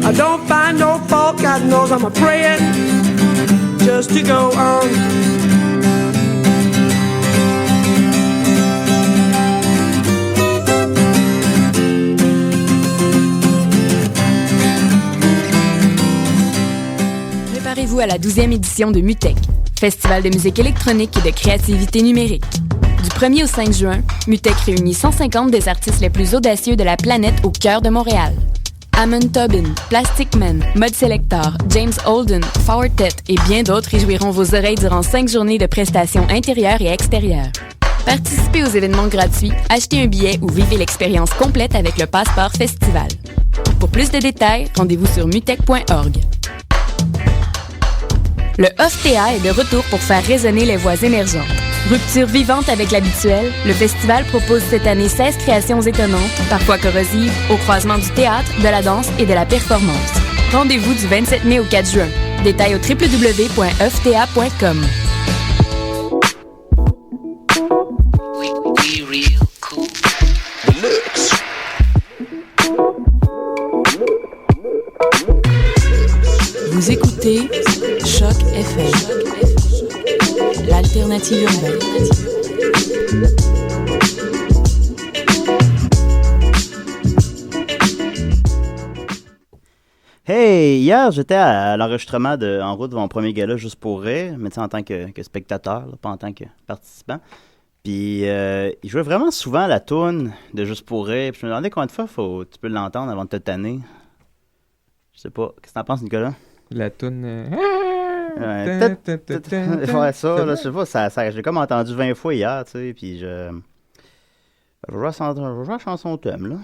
I don't find no fault, God knows I'm a praying just to go on. Préparez-vous à la 12e édition de MUTEC, Festival de musique électronique et de créativité numérique. Du 1er au 5 juin, MUTEC réunit 150 des artistes les plus audacieux de la planète au cœur de Montréal. Amon Tobin, Plastic Man, Mud Selector, James Holden, Fortet et bien d'autres réjouiront vos oreilles durant 5 journées de prestations intérieures et extérieures. Participez aux événements gratuits, achetez un billet ou vivez l'expérience complète avec le Passeport Festival. Pour plus de détails, rendez-vous sur mutec.org. Le OFTA est de retour pour faire résonner les voix émergentes. Rupture vivante avec l'habituel, le festival propose cette année 16 créations étonnantes, parfois corrosives, au croisement du théâtre, de la danse et de la performance. Rendez-vous du 27 mai au 4 juin. Détails au www.ofta.com. Vous écoutez Choc FM, l'alternative urbaine. Hey, hier, j'étais à l'enregistrement de En route de mon premier gala Juste pour rire, mais tu sais, en tant que spectateur, là, pas en tant que participant. Puis, il jouait vraiment souvent la toune de Juste pour rire. Puis je me demandais combien de fois tu peux l'entendre avant de te tanner. Je sais pas. Qu'est-ce que t'en penses, Nicolas? La toune... Ouais, ça, là, je sais pas, ça, j'ai comme entendu 20 fois hier, tu sais, puis je vais jouer la chanson thème, là.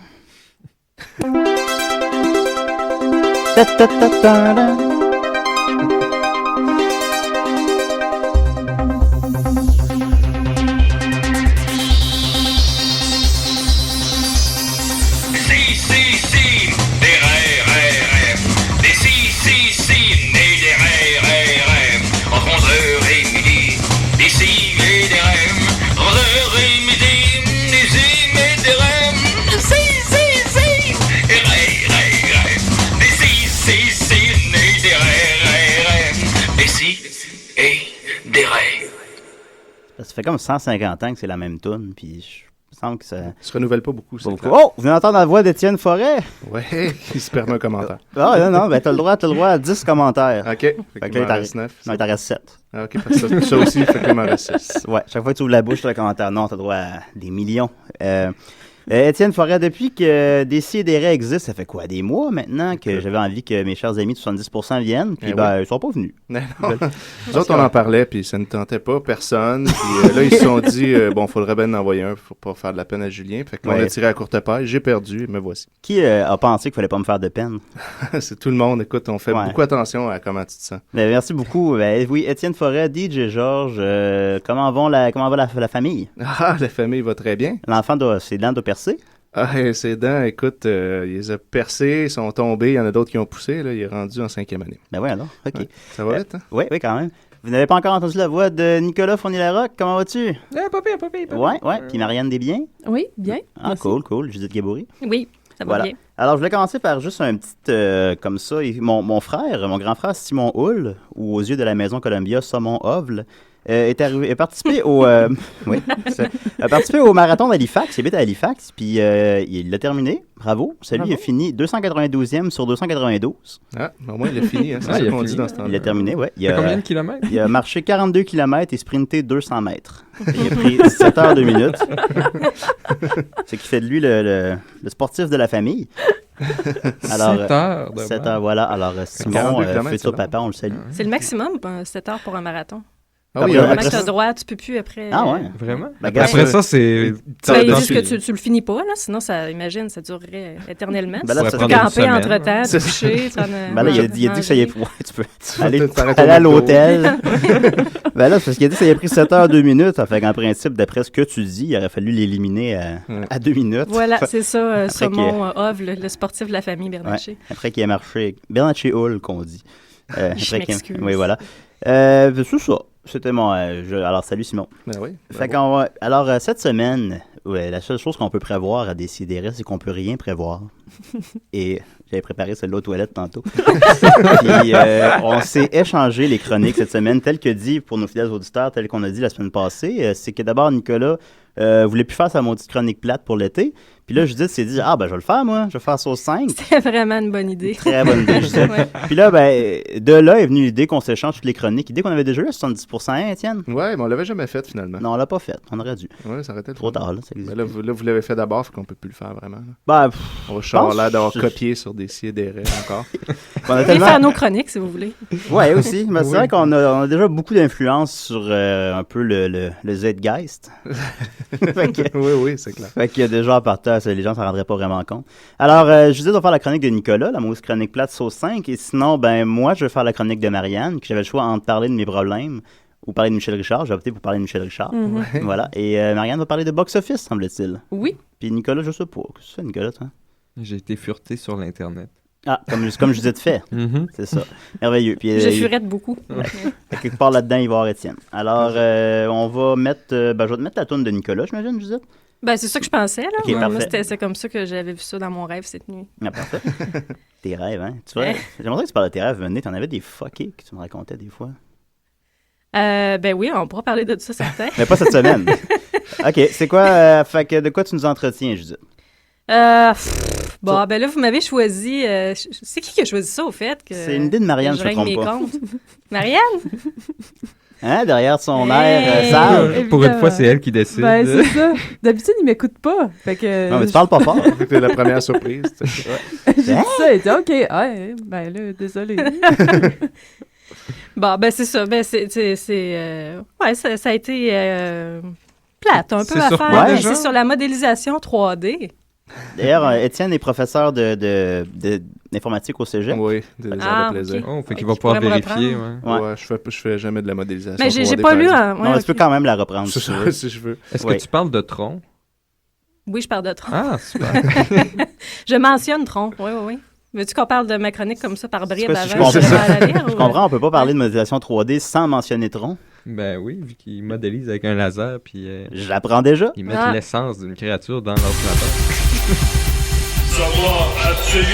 Ça fait comme 150 ans que c'est la même toune, puis je me semble que ça se renouvelle pas beaucoup. C'est beaucoup. Oh, vous venez d'entendre la voix d'Étienne Forêt? Ouais, il se permet un commentaire. Ah non, ben t'as le droit à 10 commentaires. OK. Fait que là, il t'en reste 9. Non, il t'en reste 7. Ah, OK, ça aussi, fait qu'il m'en reste 6. Ouais, chaque fois que tu ouvres la bouche, tu as le commentaire. Non, t'as le droit à des millions. Étienne Forêt, depuis que Décideret existe, ça fait quoi, des mois maintenant que j'avais envie que mes chers amis de 70% viennent, puis ils sont pas venus. Nous autres, on en parlait, puis ça ne tentait pas personne. Puis là, ils se sont dit, bon, il faudrait bien en envoyer un pour pas faire de la peine à Julien. Fait qu'on a tiré à courte paille, j'ai perdu, me voici. Qui a pensé qu'il fallait pas me faire de peine? C'est tout le monde. Écoute, on fait beaucoup attention à comment tu te sens. Merci beaucoup. Oui, Étienne Forêt, DJ Georges, comment va la famille? Ah, la famille va très bien. L'enfant, ses dents doivent percer? Ah, ses dents, écoute, il les a percés, ils sont tombés, il y en a d'autres qui ont poussé, là, il est rendu en 5e année. Ben oui, alors, OK. Ouais, ça va vite, hein? Oui, quand même. Vous n'avez pas encore entendu la voix de Nicolas Fournier-Larocque, comment vas-tu? Pas pire. Ouais, puis Marianne Desbiens? Oui, bien. Ah, merci. Cool. Judith Gabory? Oui, ça va bien. Alors, je voulais commencer par juste un petit, comme ça, mon grand frère Simon Hull, ou aux yeux de la maison Columbia, Saumon Ovle, a participé au marathon d'Halifax. Il habite à Halifax, puis il l'a terminé. Bravo. Celui, il a fini 292e sur 292. Ah, au moins, il a fini. Hein, c'est ça qu'on dit dans ce temps-là. Il a terminé, oui. Il a combien de kilomètres? Il a marché 42 km et sprinté 200 mètres. Il a pris 7 heures 2 minutes. Ce qui fait de lui le sportif de la famille. Alors, 7 heures, voilà. Alors, Simon, futur papa, on le salue. C'est le maximum, 7 heures pour un marathon. Ah oui, vraiment que tu as droit, tu peux plus après. Ah ouais, vraiment? Après ça, c'est... Ils disent que tu le finis pas, là, sinon, ça durerait éternellement. Ben là, tu peux camper entre-temps, te coucher. Ben là, il a dit que ça y est... Ouais, tu peux aller à l'hôtel. Ben là, parce qu'il a dit que ça y a pris 7 heures 2 minutes. Ça fait qu'en principe, d'après ce que tu dis, il aurait fallu l'éliminer à 2 minutes. Voilà, c'est ça, Saumon Ovle, le sportif de la famille Bernatchez. Après qu'il ait marché... Bernatchez Hull, qu'on dit. Je m'excuse. Oui, voilà. C'est ça. C'était mon... alors, salut Simon. Ben oui. Alors, cette semaine, la seule chose qu'on peut prévoir à Décideret, c'est qu'on peut rien prévoir. Et J'avais préparé celle-là aux toilettes tantôt. Puis on s'est échangé les chroniques cette semaine, telles que dit pour nos fidèles auditeurs, telles qu'on a dit la semaine passée. C'est que d'abord, Nicolas voulait plus faire sa maudite chronique plate pour l'été. Puis là, Judith s'est dit, ben je vais le faire, moi. Je vais faire sauce 5. C'était vraiment une bonne idée. Très bonne idée, Judith. Ouais. Puis là, de là est venue l'idée qu'on s'échange toutes les chroniques. Idée qu'on avait déjà eu à 70%, hein, Étienne? Ouais, mais on l'avait jamais fait, finalement. Non, on l'a pas fait. On aurait dû. Ouais, ça aurait été trop tard, là. Ça mais là, vous l'avez fait d'abord, fait qu'on peut plus le faire vraiment. On va pense- l'air d'avoir copié sur des si et des raies encore. On a Vous pouvez faire nos chroniques, si vous voulez. Ouais, aussi. Mais c'est Oui. vrai qu'on a déjà beaucoup d'influence sur un peu le Zeitgeist. Oui, c'est clair. Fait qu'il y a déjà en partant, les gens s'en rendraient pas vraiment compte. Alors, Judith va faire la chronique de Nicolas, la mauvaise chronique plate sauce 5. Et sinon, moi, je vais faire la chronique de Marianne, que j'avais le choix entre parler de mes problèmes ou parler de Michel Richard. J'ai opté pour parler de Michel Richard. Mhm. Voilà. Et Marianne va parler de box-office, semble-t-il. Oui. Puis Nicolas, je sais pas. Qu'est-ce que tu fais, Nicolas, toi? J'ai été fureté sur l'Internet. Ah, comme Judith fait. Mhm. C'est ça. Merveilleux. Puis, Je furette beaucoup. Fait que quelque part là-dedans, il va y avoir Étienne. Alors, on va mettre... je vais te mettre la tourne de Nicolas, j'imagine, Judith? Ben, c'est ça que je pensais, là. Ok, Moi, parfait. c'est comme ça que j'avais vu ça dans mon rêve cette nuit. Ah, parfait. Tes rêves, hein? Tu vois, j'aimerais que tu parles de tes rêves. Venez, t'en avais des fuckés que tu me racontais des fois. Ben oui, on pourra parler de ça, certain. Mais pas cette semaine. OK, c'est quoi... fait que de quoi tu nous entretiens, Judith? Ben là, vous m'avez choisi... c'est qui a choisi ça, au fait? C'est une idée de Marianne, je me trompe pas. Marianne? Hein, derrière son Hey! air sage. Pour une fois, c'est elle qui décide. Ben, c'est ça. D'habitude, il m'écoute pas. Fait que... Non, mais tu parles pas fort. C'était la première surprise. J'ai dit ça, et dit OK. Ben là, désolé. Bon, ben c'est ça. Ben ouais, ça a été plate un peu C'est à sur faire. quoi, mais déjà? c'est sur la modélisation 3D. D'ailleurs, Étienne est professeur d'informatique au cégep. Oui, des heures de plaisir. ok. Oh, fait qu'il Fait va qu'il pouvoir pourrait me vérifier. reprendre. Ouais. Ouais, je fais jamais de la modélisation. Mais j'ai 3D, pas par lu... exemple. Ouais, Non, tu peux ok. quand même la reprendre. C'est si tu ça, veux. si je veux. Est-ce Oui. que tu parles de Tron? Oui, je parle de Tron. Ah, super. Je mentionne Tron. Oui. Veux-tu qu'on parle de ma chronique comme ça par bribes pas si je avant comprends. à la lire? Je comprends, on peut pas parler de modélisation 3D sans mentionner Tron. Ben oui, vu qu'il modélise avec un laser, puis J'apprends déjà. ils mettent Ah. l'essence d'une créature dans l'ordinateur. Savoir absolu,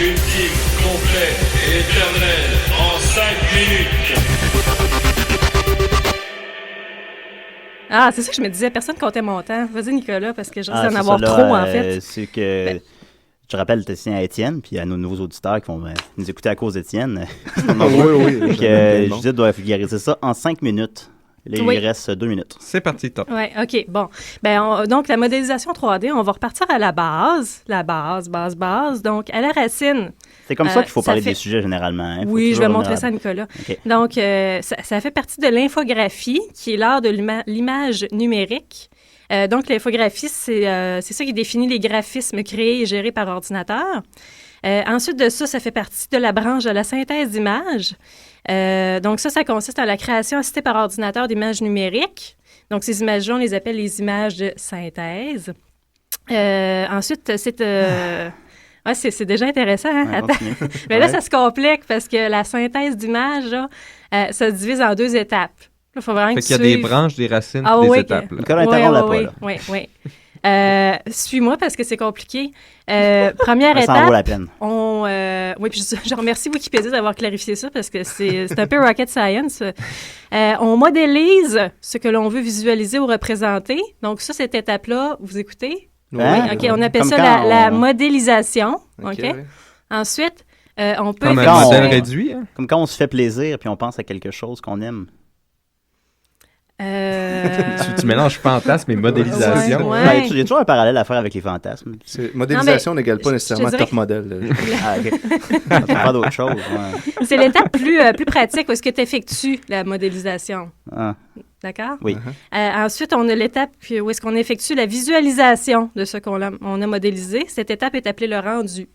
ultime, complet et éternel en 5 minutes. Ah, c'est ça que je me disais. Personne comptait mon temps. Vas-y, Nicolas, parce que je risque d'en c'est avoir ça, là, trop, en fait. C'est que... Ben- Je rappelle, tu tiens à Étienne, puis à nos nouveaux auditeurs qui vont nous écouter à cause d'Étienne. Oui. Judith doit vulgariser ça en 5 minutes. Là, Oui. il reste 2 minutes. C'est parti, top. Oui, OK. Bon. Donc, la modélisation 3D, on va repartir à la base. La base. Donc, à la racine. C'est comme ça qu'il faut ça parler fait- des sujets généralement. Hein. Faut Oui, je toujours vais revenir montrer à- ça à Nicolas. OK. Donc, ça fait partie de l'infographie, qui est l'art de l'image numérique. Donc, l'infographie, c'est ça qui définit les graphismes créés et gérés par ordinateur. Ensuite de ça, ça fait partie de la branche de la synthèse d'images. Donc, ça consiste en la création assistée par ordinateur d'images numériques. Donc, ces images-là, on les appelle les images de synthèse. Ensuite, ouais, c'est déjà intéressant. Hein? Ouais, Attends. continue. Mais là, Ouais. ça se complique parce que la synthèse d'images, là, ça se divise en 2 étapes. Là, faut vraiment Fait que qu'il y a tu des suives. branches, des racines, Ah des oui, étapes. Là. Nicolas, interromps-la pas, là. Oui. Suis-moi parce que c'est compliqué. Première Ça en vaut étape, la peine. oui, puis je remercie Wikipédia d'avoir clarifié ça parce que c'est un peu rocket science. On modélise ce que l'on veut visualiser ou représenter. Donc ça, cette étape-là, vous écoutez? Hein? OK, on appelle Comme ça quand la on- modélisation. OK? ouais. Ensuite, on peut... Comme un Quand on- modèle réduit. Hein? Comme quand on se fait plaisir puis on pense à quelque chose qu'on aime. Tu mélanges fantasme et modélisation. Ouais. Ben, il y a toujours un parallèle à faire avec les fantasmes. Modélisation n'égale pas je nécessairement te dirais top modèle. là. Ah, OK. On peut faire d'autres choses. Ouais. C'est l'étape plus pratique où est-ce que tu effectues la modélisation. Ah, D'accord? oui. Ensuite, on a l'étape où est-ce qu'on effectue la visualisation de ce qu'on a modélisé. Cette étape est appelée le rendu.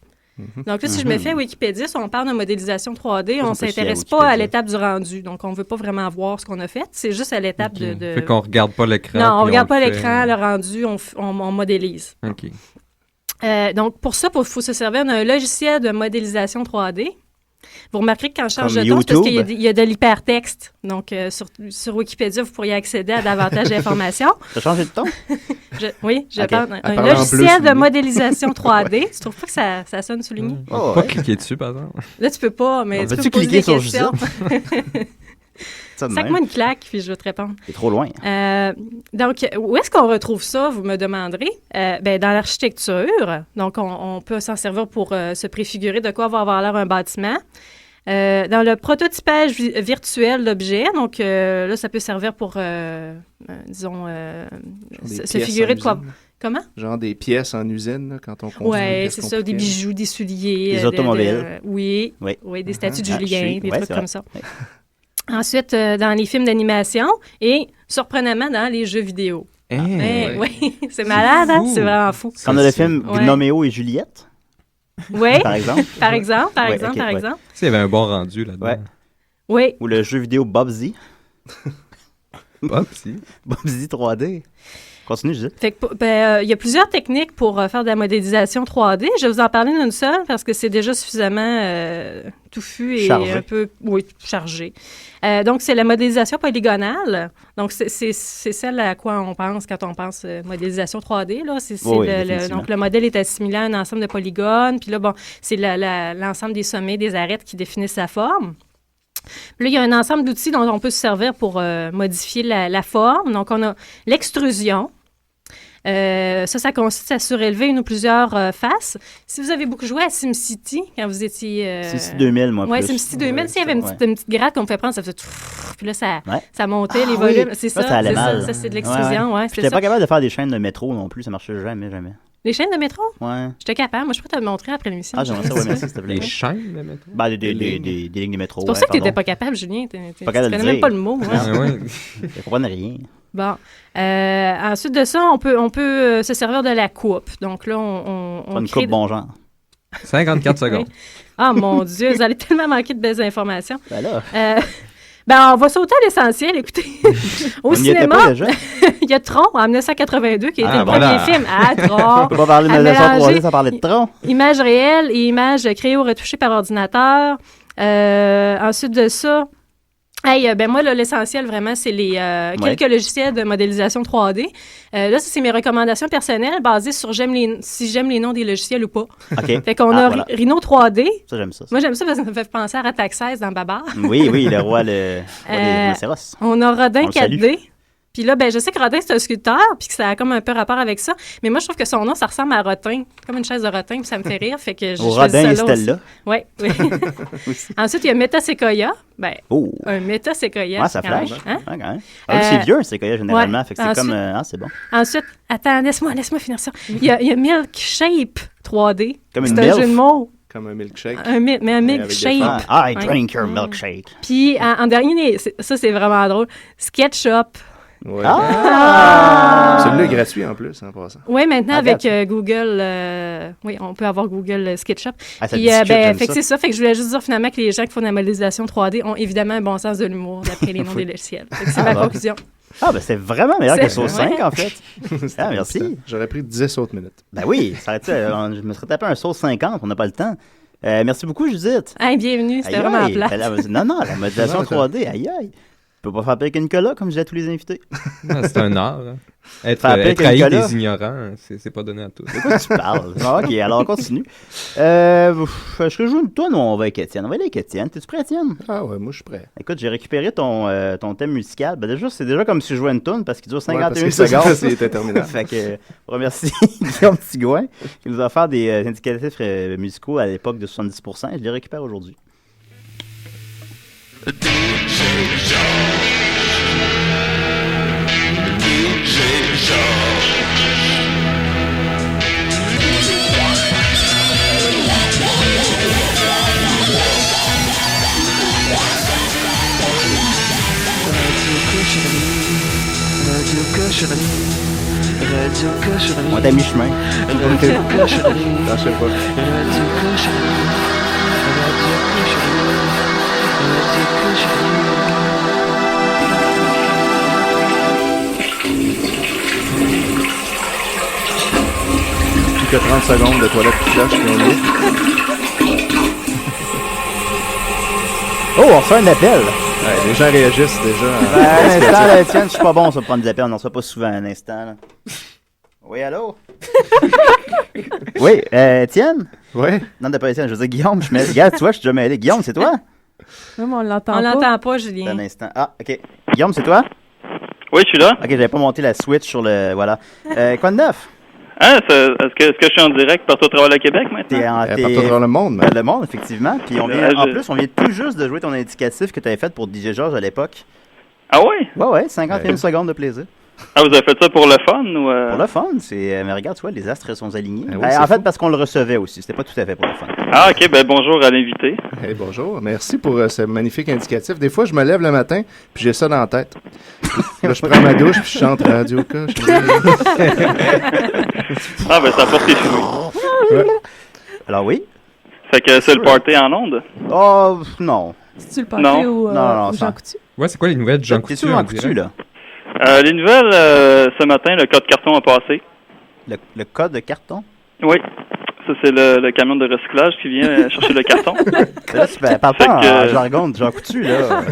Donc là, si je me fais à Wikipédia, si on parle de modélisation 3D, on ne peut se fier à s'intéresse pas Wikipédia. à l'étape du rendu. Donc, on ne veut pas vraiment voir ce qu'on a fait. C'est juste à l'étape Ok. de... Fait qu'on regarde pas l'écran. Non, on ne puis regarde pas le fait. l'écran, le rendu, on modélise. OK. Donc, pour ça, il faut se servir d'un logiciel de modélisation 3D. Vous remarquerez que quand je change Comme de ton, c'est parce qu'il YouTube. y a de l'hypertexte. Donc, sur Wikipédia, vous pourriez accéder à davantage d'informations. T'as changé de ton? Oui, je Ok. parle Elle un parle en logiciel bleu de souligné. modélisation 3D. Tu trouves pas que ça sonne souligné? On Oh, peut pas ouais. cliquer dessus, par exemple. Là, tu peux pas, mais On tu peux va-tu me poser cliquer des sur questions. Ça de Sac-moi même. une claque, puis je vais te répondre. C'est trop loin. Donc, où est-ce qu'on retrouve ça, vous me demanderez? Dans l'architecture. Donc, on peut s'en servir pour se préfigurer de quoi va avoir l'air un bâtiment. Dans le prototypage virtuel d'objets, donc là, ça peut servir pour, disons, Des se pièces figurer en de quoi. usine. Comment? Genre des pièces en usine, là, quand on construit. Oui, qu'est-ce c'est qu'on ça, des fait? bijoux, des souliers. Des automobiles. Oui, Oui. oui, des statues de Ah, Julien, chic. des Ouais, trucs c'est comme vrai. ça. Ouais. Ensuite, dans les films d'animation et, surprenamment, dans les jeux vidéo. Oui, c'est malade, hein? fou. C'est vraiment fou. Comme dans le film Ouais. Gnoméo et Juliette, Oui, par exemple. par exemple, Ouais, exemple. ok, ouais. Il y avait un bon rendu là-dedans. Ouais. Oui, Ou le jeu vidéo Bobsy. Hop, si. Bobsy 3D. Continue, Judith. fait que, il y a plusieurs techniques pour faire de la modélisation 3D. Je vais vous en parler d'une seule parce que c'est déjà suffisamment touffu et Chargé. un peu chargé. Donc, c'est la modélisation polygonale. Donc, c'est celle à quoi on pense quand on pense modélisation 3D. Là. Oui, définitivement. Donc, le modèle est assimilé à un ensemble de polygones. Puis là, bon, c'est l'ensemble des sommets, des arêtes qui définissent sa forme. Puis là, il y a un ensemble d'outils dont on peut se servir pour modifier la forme. Donc, on a l'extrusion. Ça consiste à surélever une ou plusieurs faces. Si vous avez beaucoup joué à SimCity, quand vous étiez... SimCity 2000, moi, Oui, plus. SimCity 2000, s'il y avait ouais. une petite gratte qu'on me fait prendre, ça faisait... Puis là, ça montait les Ah volumes. oui. C'est Ça, ça, ça allait c'est mal. ça. Ça, c'est de l'extrusion, ouais, c'est J'étais ça. pas capable de faire des chaînes de métro non plus, ça marchait jamais. Les chaînes de métro? Ouais. J'étais capable. Moi, je peux te le montrer après l'émission. Ah, j'aimerais ça, ouais, merci, s'il te plaît. Les chaînes de métro. Ben, des lignes de métro. C'est pour ça que tu n'étais pas capable, Julien. Tu Pas capable de connais le même dire. pas le mot. hein. Ah, ouais. Je comprenais rien. Bon. Ensuite de ça, on peut se servir de la coupe. Donc là, on Pas une crée... coupe bon genre. 54 secondes. Ah, mon Dieu, vous allez tellement manquer de belles informations. Ben là, On va sauter à l'essentiel. Écoutez, au on n'y était cinéma, pas déjà. il y a Tron en 1982 qui a été Ah, le voilà. premier film. Ah, On Tron! peut pas parler de À modélisation mélanger. 3D sans parler de tronc. Images réelles et images créées ou retouchées par ordinateur. Ensuite de ça, moi, là, l'essentiel, vraiment, c'est les quelques logiciels de modélisation 3D. Là, ça, c'est mes recommandations personnelles basées sur si j'aime les noms des logiciels ou pas. OK. Fait qu'on a voilà. Rhino 3D. Ça, j'aime ça. Moi, j'aime ça parce que ça me fait penser à Rataxès dans Babar. Oui, le roi des rhinocéros. On a Rodin On le salue. 4D. Puis là, je sais que Rodin, c'est un sculpteur, puis que ça a comme un peu rapport avec ça. Mais moi, je trouve que son nom, ça ressemble à Rotin, comme une chaise de Rotin, puis ça me fait rire. Fait que je Au choisis Rodin et ça là aussi. Stella. Oui. Ensuite, il y a Metasequoia. Oh! Un Metasequoia. Ouais, ça quand même, flash. hein? Ouais, quand même. Alors, c'est vieux, c'est quoi, généralement. ouais. Fait que c'est Ensuite- comme. C'est bon. Ensuite, attends, laisse-moi finir ça. Il y a Milkshape 3D. Comme une C'est un MILF. jeu de mots. Comme un milkshake. Mais un avec des Milkshape. I Ouais. drink your milkshake. Puis, en dernier, ça, c'est vraiment drôle. SketchUp. Ouais. Ah! Celui-là est gratuit en plus, en passant. Oui, maintenant, Ah, avec regarde. Google, on peut avoir Google SketchUp. Ah, ça Puis, discute, j'aime fait que ça. c'est ça. Fait que je voulais juste dire finalement que les gens qui font de la modélisation 3D ont évidemment un bon sens de l'humour, d'après les noms des logiciels. Fait que c'est ma bon. conclusion. Ah, ben c'est vraiment meilleur que C'est- Sauce 5, ouais. en fait. Ah, merci. J'aurais pris 10 autres minutes. Ben oui, ça aurait été, je me serais tapé un Sauce 50, on n'a pas le temps. Merci beaucoup, Judith. Hey, bienvenue, c'était Aïe, vraiment aïe. plat. Non, la modélisation Non, 3D, aïe aïe. Tu peux pas faire pire qu'une cola, comme je dis à tous les invités. Ah, c'est un art. hein. Être Faire appeler haï quelqu'un là. des ignorants, c'est pas donné à tous. De quoi tu parles? Ah, ok, alors on continue. Je rejoue une toune ou on va avec Étienne? On va aller avec Étienne. T'es-tu prêt, Étienne? Ah ouais, moi je suis prêt. Écoute, j'ai récupéré ton thème musical. Ben déjà, c'est déjà comme si je jouais une toune parce qu'il dure Ouais, 51 parce que ça, secondes. c'est interminable. Fait que, on remercie Guillaume Tigouin qui nous a offert des indicatifs musicaux à l'époque de 70%. Je les récupère aujourd'hui. On est à mi-chemin. Lâchez pas. Plus que 30 secondes de toilette qui flash, puis on est. Oh, on reçoit un appel. Ouais, les gens réagissent déjà. Un instant, là, Étienne, je suis pas bon sur prendre des appels. On n'en reçoit pas souvent un instant. Là. Oui, allô? Oui, Étienne? Oui. Non, t'as pas Étienne, je veux dire Guillaume. Regarde, tu vois, je suis déjà mêlé. Guillaume, c'est toi? Oui, mais on l'entend On pas. l'entend pas, Un Julien. instant. Ah, OK. Guillaume, c'est toi? Oui, je suis là. OK, j'avais pas monté la switch sur le... Voilà. Quoi de neuf? Hein, est-ce que je suis en direct partout au travers le Québec T'es maintenant? Partout dans le monde, mais... Le monde, effectivement. Puis en plus, on vient tout juste de jouer ton indicatif que tu avais fait pour DJ Georges à l'époque. Ah oui? Ouais, 51 secondes de plaisir. Ah, vous avez fait ça pour le fun ou... Pour le fun, c'est... mais regarde, tu vois, les astres sont alignés. Oui, en fait, parce qu'on le recevait aussi. C'était pas tout à fait pour le fun. Ah, OK, ben bonjour à l'invité. Hey, bonjour, merci pour ce magnifique indicatif. Des fois, je me lève le matin, puis j'ai ça dans la tête. Là, je prends ma douche, puis je chante Radio K. Ah, ben ça porte ses fruits. Ouais. Alors oui? Fait que c'est le party en onde? Oh, non. C'est-tu le party Non. ou Non, ou ça- Jean Coutu? Ouais, c'est quoi les nouvelles de Jean T'es Coutu? sûr en on coutu, dirait? là? Les nouvelles, ce matin, le code carton a passé. Le code de carton? Oui. Ça, c'est le camion de recyclage qui vient chercher le carton. Là, tu parles pas Fait que, en jargon de Jean Coutu, là.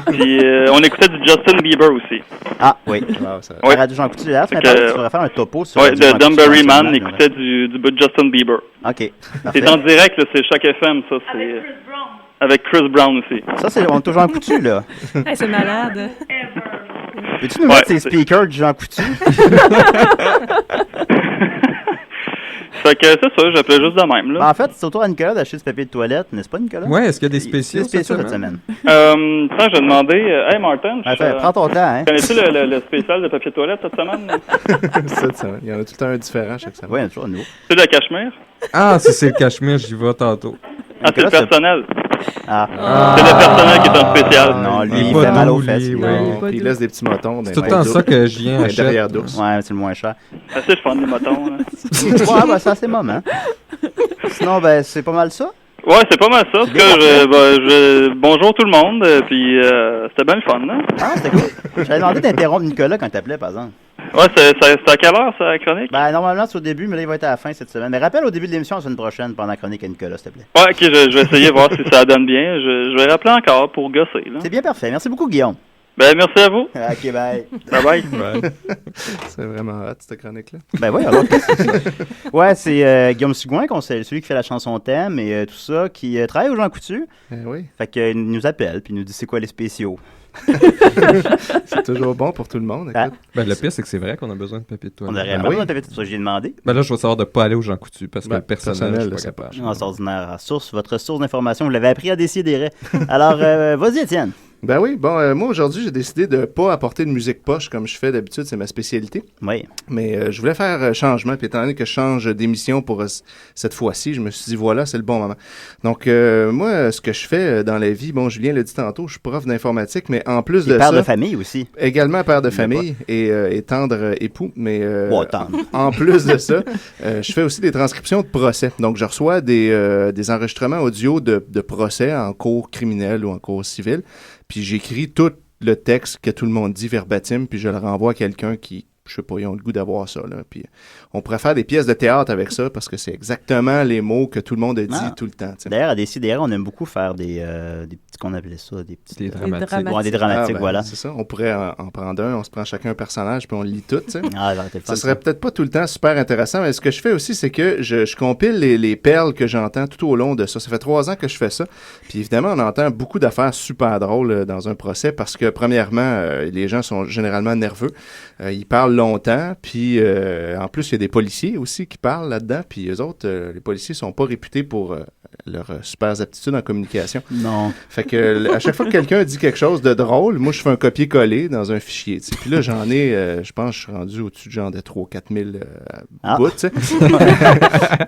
Puis on écoutait du Justin Bieber aussi. Ah, oui. Wow, ça... Oui. La radio Jean Coutu, là, tu Fait m'as parlé que- que tu devrais faire un topo sur Oui, Radio de Jean Coutu, Dunbury Man éventuellement, écoutait du bout de Justin Bieber. là. OK. C'est Parfait. en direct, là, c'est Choc FM, ça. C'est avec Chris Brown aussi. Ça, c'est... On est toujours Jean Coutu, là. Hey, c'est malade. Peux-tu nous mettre ces c'est- speakers de Jean Coutu? Fait que c'est ça, j'appelais juste de même, Ben, là. en fait, c'est au tour à Nicolas d'acheter du papier de toilette, n'est-ce pas, Nicolas? Ouais, est-ce qu'il y a des Des spéciaux spéciaux cette semaine. Tiens, je vais demander... Hey, Martin, Prends ton temps, hein? connais-tu le spécial de papier de toilette cette semaine? Cette semaine. Il y en a tout le temps un différent chaque semaine. Oui, il y en a toujours un nouveau. C'est le cachemire? Ah, si c'est le cachemire, j'y vais tantôt. Ah, c'est le Nicolas, personnel. Ah. C'est le personnel qui est un spécial. Non, lui, Il est il pas fait mal doux, aux lui, fesses. ouais. Non, puis il laisse des petits motons. C'est tout le temps ça que je viens acheter. derrière d'ours. Ouais, c'est le moins cher. Assez, je prends des motons, là. Ouais, ben, ça, c'est moment. Sinon, ben, c'est pas mal ça. Ouais, c'est pas mal ça. En tout cas, bonjour tout le monde, puis c'était bien le fun, là. Ah, c'était cool. J'avais demandé d'interrompre Nicolas quand t'appelais, par exemple. Ouais, c'est à quelle heure, ça, la chronique? Ben, normalement, c'est au début, mais là, il va être à la fin cette semaine. Mais rappelle au début de l'émission la semaine prochaine pendant la chronique à Nicolas, s'il te plaît. Ouais, ok, je vais essayer de voir si ça donne bien. Je vais rappeler encore pour gosser, là. C'est bien parfait. Merci beaucoup, Guillaume. Ben, merci à vous. OK, bye. Bye-bye. C'est vraiment hot, cette chronique-là. Ben oui, alors qu'est-ce que c'est ça? Ouais, c'est Guillaume Sigouin, celui qui fait la chanson thème et tout ça, qui travaille au Jean Coutu. Oui. Fait qu'il nous appelle, puis il nous dit c'est quoi les spéciaux. C'est toujours bon pour tout le monde. Ah. Écoute. Ben, le pire, c'est que c'est vrai qu'on a besoin de papier de On toilette. aurait Ben pas oui. besoin de papier, c'est ça que j'ai demandé. Ben là, je vais savoir de pas aller au Jean Coutu parce que Ben, le personnel, personnel, je suis c'est pas capable. Non, c'est ordinaire. Votre source d'information, vous l'avez appris à décider. Alors, vas-y, Étienne. Ben oui, bon, moi aujourd'hui, j'ai décidé de pas apporter de musique poche comme je fais d'habitude, c'est ma spécialité. Oui. Mais je voulais faire changement, puis étant donné que je change d'émission pour cette fois-ci, je me suis dit, voilà, c'est le bon moment. Donc, moi, ce que je fais dans la vie, bon, Julien l'a dit tantôt, je suis prof d'informatique, mais en plus de Père ça... de famille aussi. Également père de famille et tendre époux, mais Tendre. en plus de ça, je fais aussi des transcriptions de procès. Donc, je reçois des enregistrements audio de procès en cours criminel ou en cours civil, puis j'écris tout le texte que tout le monde dit verbatim, puis je le renvoie à quelqu'un qui, je sais pas, ils ont le goût d'avoir ça, là. Puis on pourrait faire des pièces de théâtre avec ça, parce que c'est exactement les mots que tout le monde a dit tout le temps, tu sais. D'ailleurs, à Décideret, on aime beaucoup faire des petits, qu'on appelait ça, des petits... Des dramatiques. Ouais, des dramatiques, Ben, voilà. c'est ça, on pourrait en prendre un, on se prend chacun un personnage, puis on le lit tout, tu sais. Ah, ça aurait été le fun, Ça serait peut-être pas tout le temps super intéressant, mais ce que je fais aussi, c'est que je compile les perles que j'entends tout au long de ça. Ça fait 3 ans que je fais ça. Puis évidemment, on entend beaucoup d'affaires super drôles dans un procès parce que, premièrement, les gens sont généralement nerveux. Ils parlent longtemps, puis en plus, il y a des policiers aussi qui parlent là-dedans. Puis eux autres, les policiers sont pas réputés pour leurs super aptitudes en communication. Non. Fait que à chaque fois que quelqu'un dit quelque chose de drôle, moi je fais un copier-coller dans un fichier. T'sais. Puis là j'en ai, je pense que je suis rendu au-dessus de genre de 3-4 000 bouts. Tu sais.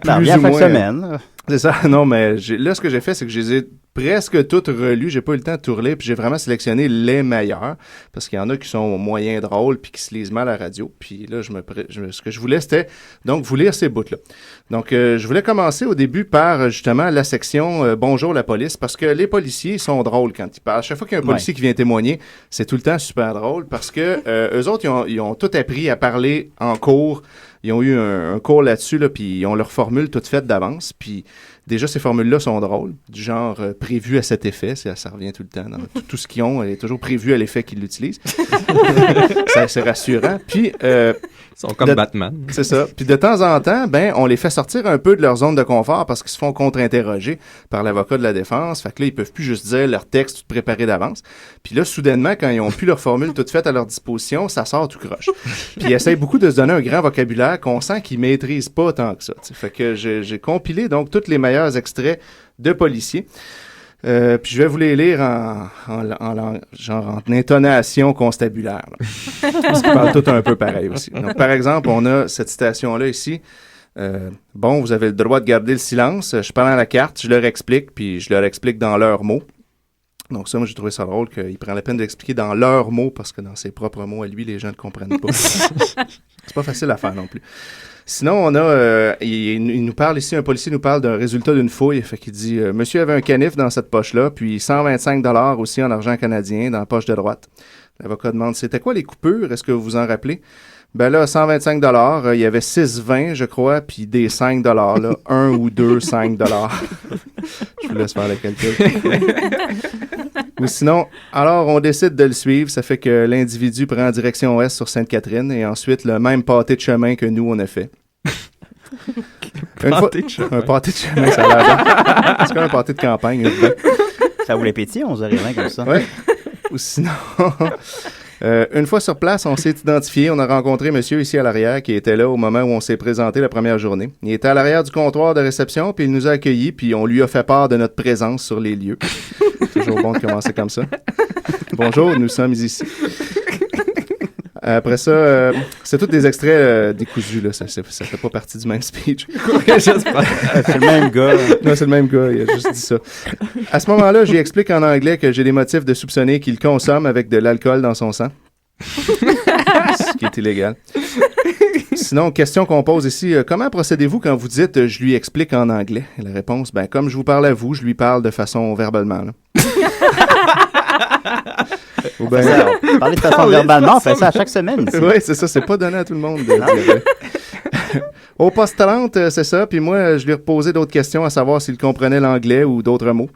Non, bien fin de semaine. C'est ça. Non, mais là ce que j'ai fait, c'est que je les ai presque toutes relues. J'ai pas eu le temps de tout relire, puis j'ai vraiment sélectionné les meilleurs parce qu'il y en a qui sont moyen drôles puis qui se lisent mal à la radio. Puis là, ce que je voulais, c'était donc vous lire ces bouts-là. Donc, je voulais commencer au début par justement la section Bonjour la police, parce que les policiers sont drôles quand ils parlent. Chaque fois qu'il y a un policier qui vient témoigner, c'est tout le temps super drôle parce que eux autres, ils ont tout appris à parler en cours ils ont eu un cours là-dessus, là, puis ils ont leur formule toute faite d'avance. Puis déjà, ces formules-là sont drôles, du genre prévu à cet effet. Ça revient tout le temps. Dans tout ce qu'ils ont est toujours prévu à l'effet qu'ils l'utilisent. C'est rassurant. Puis... ils sont comme Batman. C'est ça. Puis de temps en temps, on les fait sortir un peu de leur zone de confort parce qu'ils se font contre-interroger par l'avocat de la défense. Fait que là, ils peuvent plus juste dire leur texte tout préparé d'avance. Puis là, soudainement, quand ils ont plus leur formule toute faite à leur disposition, ça sort tout croche. Puis ils essayent beaucoup de se donner un grand vocabulaire qu'on sent qu'ils maîtrisent pas tant que ça. T'sais. Fait que j'ai compilé donc tous les meilleurs extraits de policiers. Puis je vais vous les lire en intonation constabulaire. Parce qu'ils parlent tout un peu pareil aussi. Donc, par exemple, on a cette citation-là ici. Vous avez le droit de garder le silence. Je prends la carte, je leur explique, puis je leur explique dans leurs mots. Donc ça, moi, j'ai trouvé ça drôle qu'il prend la peine d'expliquer dans leurs mots, parce que dans ses propres mots à lui, les gens ne comprennent pas. C'est pas facile à faire non plus. Sinon, on a, il nous parle ici, un policier nous parle d'un résultat d'une fouille. Fait qu'il dit, monsieur avait un canif dans cette poche-là, puis 125 $ aussi en argent canadien dans la poche de droite. L'avocat demande, c'était quoi les coupures? Est-ce que vous vous en rappelez? Ben là, 125 $, il y avait 6,20, je crois, puis des 5 $, là, 1 ou 2, 5 $. Je vous laisse faire le calcul. Ou sinon, alors on décide de le suivre, ça fait que l'individu prend direction ouest sur Sainte-Catherine et ensuite le même pâté de chemin que nous on a fait. Un pâté de chemin, ça a l'air bien. C'est comme un pâté de campagne. Ça voulait pétiller, 11h20 comme ça. Ouais. Ou sinon... une fois sur place, on s'est identifié. On a rencontré monsieur ici à l'arrière qui était là au moment où on s'est présenté la première journée. Il était à l'arrière du comptoir de réception, puis il nous a accueillis, puis on lui a fait part de notre présence sur les lieux. Toujours bon de commencer comme ça. Bonjour, nous sommes ici. Après ça, c'est tous des extraits décousus, là. Ça fait pas partie du même speech. J'espère. C'est le même gars. Non, c'est le même gars, il a juste dit ça. À ce moment-là, j'y explique en anglais que j'ai des motifs de soupçonner qu'il consomme avec de l'alcool dans son sang. Ce qui est illégal. Sinon, question qu'on pose ici, comment procédez-vous quand vous dites « je lui explique en anglais » ? Et la réponse, comme je vous parle à vous, je lui parle de façon verbalement. Là. Ou parler de façon verbalement, on fait ça à chaque semaine. Oui, c'est ça, c'est pas donné à tout le monde de dire. Au poste 30, c'est ça, puis moi, je lui ai reposé d'autres questions à savoir s'il comprenait l'anglais ou d'autres mots.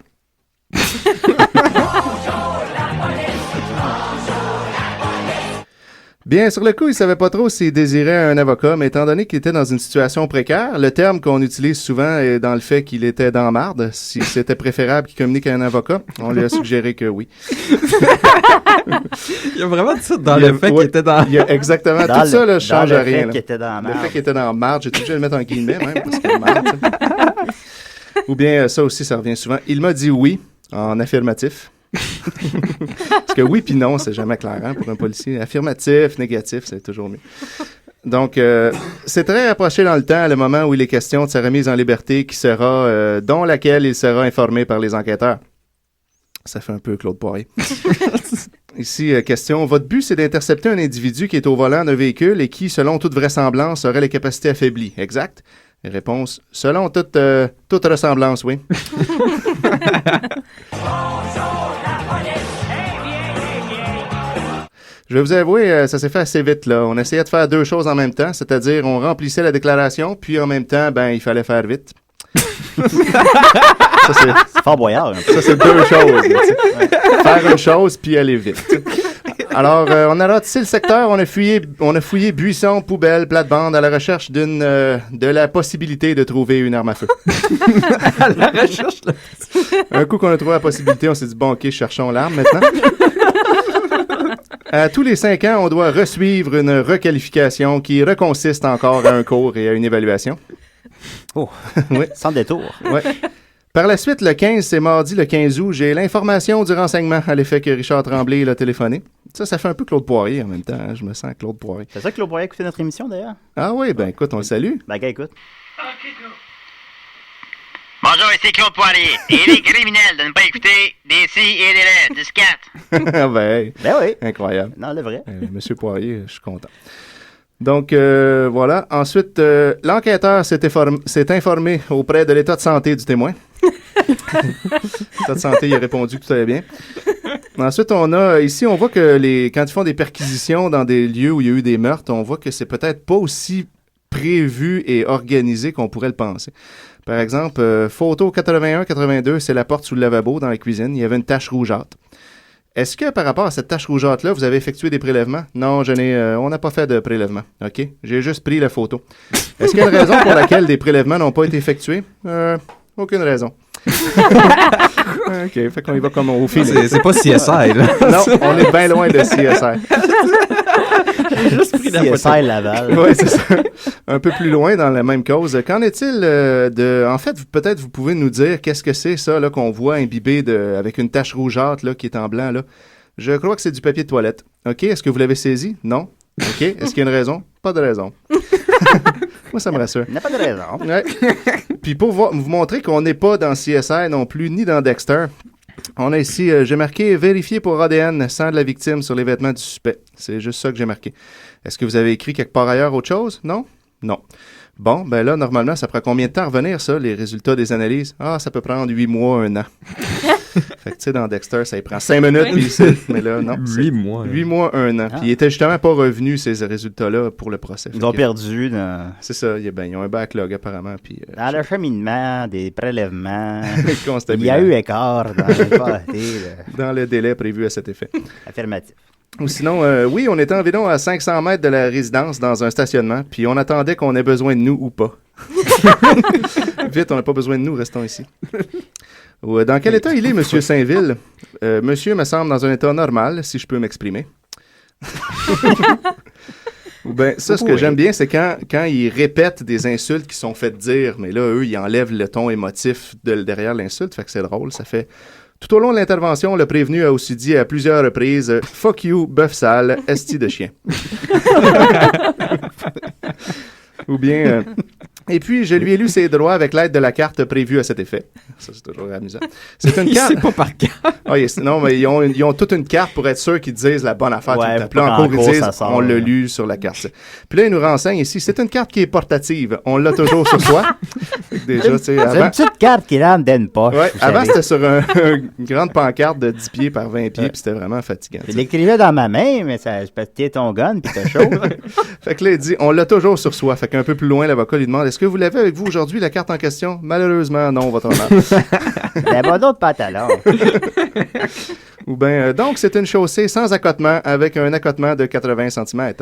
Bien, sur le coup, il savait pas trop s'il désirait un avocat, mais étant donné qu'il était dans une situation précaire, le terme qu'on utilise souvent est dans le fait qu'il était dans marde. Si c'était préférable qu'il communique à un avocat, on lui a suggéré que oui. Il y a vraiment dit ça dans le fait qu'il était dans... Il y a exactement tout ça, là, je change à rien. Le fait qu'il était dans marde. Le fait qu'il était dans marde, j'ai toujours le mettre en guillemets même, parce que marde, ou bien, ça aussi, ça revient souvent. Il m'a dit oui, en affirmatif. Parce que oui puis non, c'est jamais clair pour un policier. Affirmatif, négatif, c'est toujours mieux. Donc, c'est très rapproché dans le temps, le moment où il est question de sa remise en liberté qui sera, dont laquelle il sera informé par les enquêteurs. Ça fait un peu Claude Poirier. Ici, question. Votre but, c'est d'intercepter un individu qui est au volant d'un véhicule et qui, selon toute vraisemblance, aurait les capacités affaiblies. Exact? Réponse. Selon toute ressemblance, oui. Je vais vous avouer, ça s'est fait assez vite, là. On essayait de faire deux choses en même temps, c'est-à-dire on remplissait la déclaration, puis en même temps, il fallait faire vite. Ça, c'est Fort Boyard. Ça, c'est deux choses. Faire une chose, puis aller vite. Alors, on a ratissé le secteur, on a fouillé buissons, poubelles, plates-bandes à la recherche de la possibilité de trouver une arme à feu. À la recherche, là. Un coup qu'on a trouvé la possibilité, on s'est dit, bon, OK, cherchons l'arme maintenant. À tous les 5 ans, on doit resuivre une requalification qui reconsiste encore à un cours et à une évaluation. Oh, oui. Sans détour. Ouais. Par la suite, le 15, c'est mardi, le 15 août, j'ai l'information du renseignement à l'effet que Richard Tremblay l'a téléphoné. Ça fait un peu Claude Poirier en même temps. Hein? Je me sens Claude Poirier. C'est ça que Claude Poirier a écouté notre émission, d'ailleurs? Ah oui, écoute, on le salue. Écoute. Bonjour, ici Claude Poirier. Il est criminel de ne pas écouter des si et des là, du scat. Ben oui. Incroyable. Non, le vrai. Monsieur Poirier, je suis content. Donc, voilà. Ensuite, l'enquêteur s'est informé auprès de l'état de santé du témoin. L'état de santé, il a répondu que tout allait bien. Ensuite, on voit que quand ils font des perquisitions dans des lieux où il y a eu des meurtres, on voit que c'est peut-être pas aussi prévu et organisé qu'on pourrait le penser. Par exemple, photo 81-82, c'est la porte sous le lavabo dans la cuisine. Il y avait une tache rougeâtre. Est-ce que par rapport à cette tache rougeâtre-là, vous avez effectué des prélèvements? Non, on n'a pas fait de prélèvement. OK? J'ai juste pris la photo. Est-ce qu'il y a une raison pour laquelle des prélèvements n'ont pas été effectués? Aucune raison. OK, fait qu'on y va comme au fil. C'est pas CSI, là. Non, on est bien loin de CSI. J'ai juste pris la CSI Laval. Oui, c'est ça. Un peu plus loin dans la même cause. Qu'en est-il de... En fait, peut-être vous pouvez nous dire qu'est-ce que c'est ça là, qu'on voit imbibé avec une tache rougeâtre là, qui est en blanc. Là. Je crois que c'est du papier de toilette. OK, est-ce que vous l'avez saisi? Non. OK, est-ce qu'il y a une raison? Pas de raison. Moi, ça me rassure. Il n'y a pas de raison. Ouais. Puis pour vous montrer qu'on n'est pas dans CSI non plus, ni dans Dexter, on a ici, j'ai marqué « Vérifier pour ADN sang de la victime sur les vêtements du suspect ». C'est juste ça que j'ai marqué. Est-ce que vous avez écrit quelque part ailleurs autre chose? Non? Non. Bon, ben là, normalement, ça prend combien de temps à revenir, ça, les résultats des analyses? Ah, ça peut prendre 8 mois, 1 an. Fait que, tu sais, dans Dexter, ça y prend 5 minutes, puis mais là, non. 8 mois. 8 mois, 1 an. Puis il était justement pas revenu, ces résultats-là, pour le procès. Ils ont perdu. Dans... C'est ça, ils ont un backlog, apparemment. Puis, dans le cheminement, des prélèvements, il y a eu écart dans le party, dans le délai prévu à cet effet. Affirmatif. Ou sinon, oui, on était environ à 500 mètres de la résidence dans un stationnement, puis on attendait qu'on ait besoin de nous ou pas. Vite, on n'a pas besoin de nous, restons ici. Dans quel état il est, M. Saint-Ville? Monsieur me semble dans un état normal, si je peux m'exprimer. Ou bien, ça, ce que j'aime bien, c'est quand ils répètent des insultes qui sont faites dire, mais là, eux, ils enlèvent le ton émotif derrière l'insulte, fait que c'est drôle, ça fait... Tout au long de l'intervention, le prévenu a aussi dit à plusieurs reprises « Fuck you, bœuf sale, esti de chien ». Ou bien... Et puis, je lui ai lu ses droits avec l'aide de la carte prévue à cet effet. Ça, c'est toujours amusant. C'est une carte... C'est pas par carte. Oh, yes. Non, mais ils ont toute une carte pour être sûr qu'ils disent la bonne affaire. Ouais, tout le temps. Puis là, en cours, ils disent, on l'a ouais. lu sur la carte. Puis là, ils nous renseignent ici, c'est une carte qui est portative. On l'a toujours sur soi. Déjà, tu sais, C'est une petite carte qui rentre dans une poche. Ouais, avant, c'était sur une grande pancarte de 10 pieds par 20 pieds, puis c'était vraiment fatigant. Je l'écrivais dans ma main, mais ça, je pétais ton gun, puis t'as chaud. Fait que là, il dit, on l'a toujours sur soi. Fait qu'un peu plus loin, l'avocat lui demande, est-ce que vous l'avez avec vous aujourd'hui, la carte en question? Malheureusement, non, votre honneur. Il n'y a pas d'autres pantalons. Ou bien, donc, c'est une chaussée sans accotement, avec un accotement de 80 cm.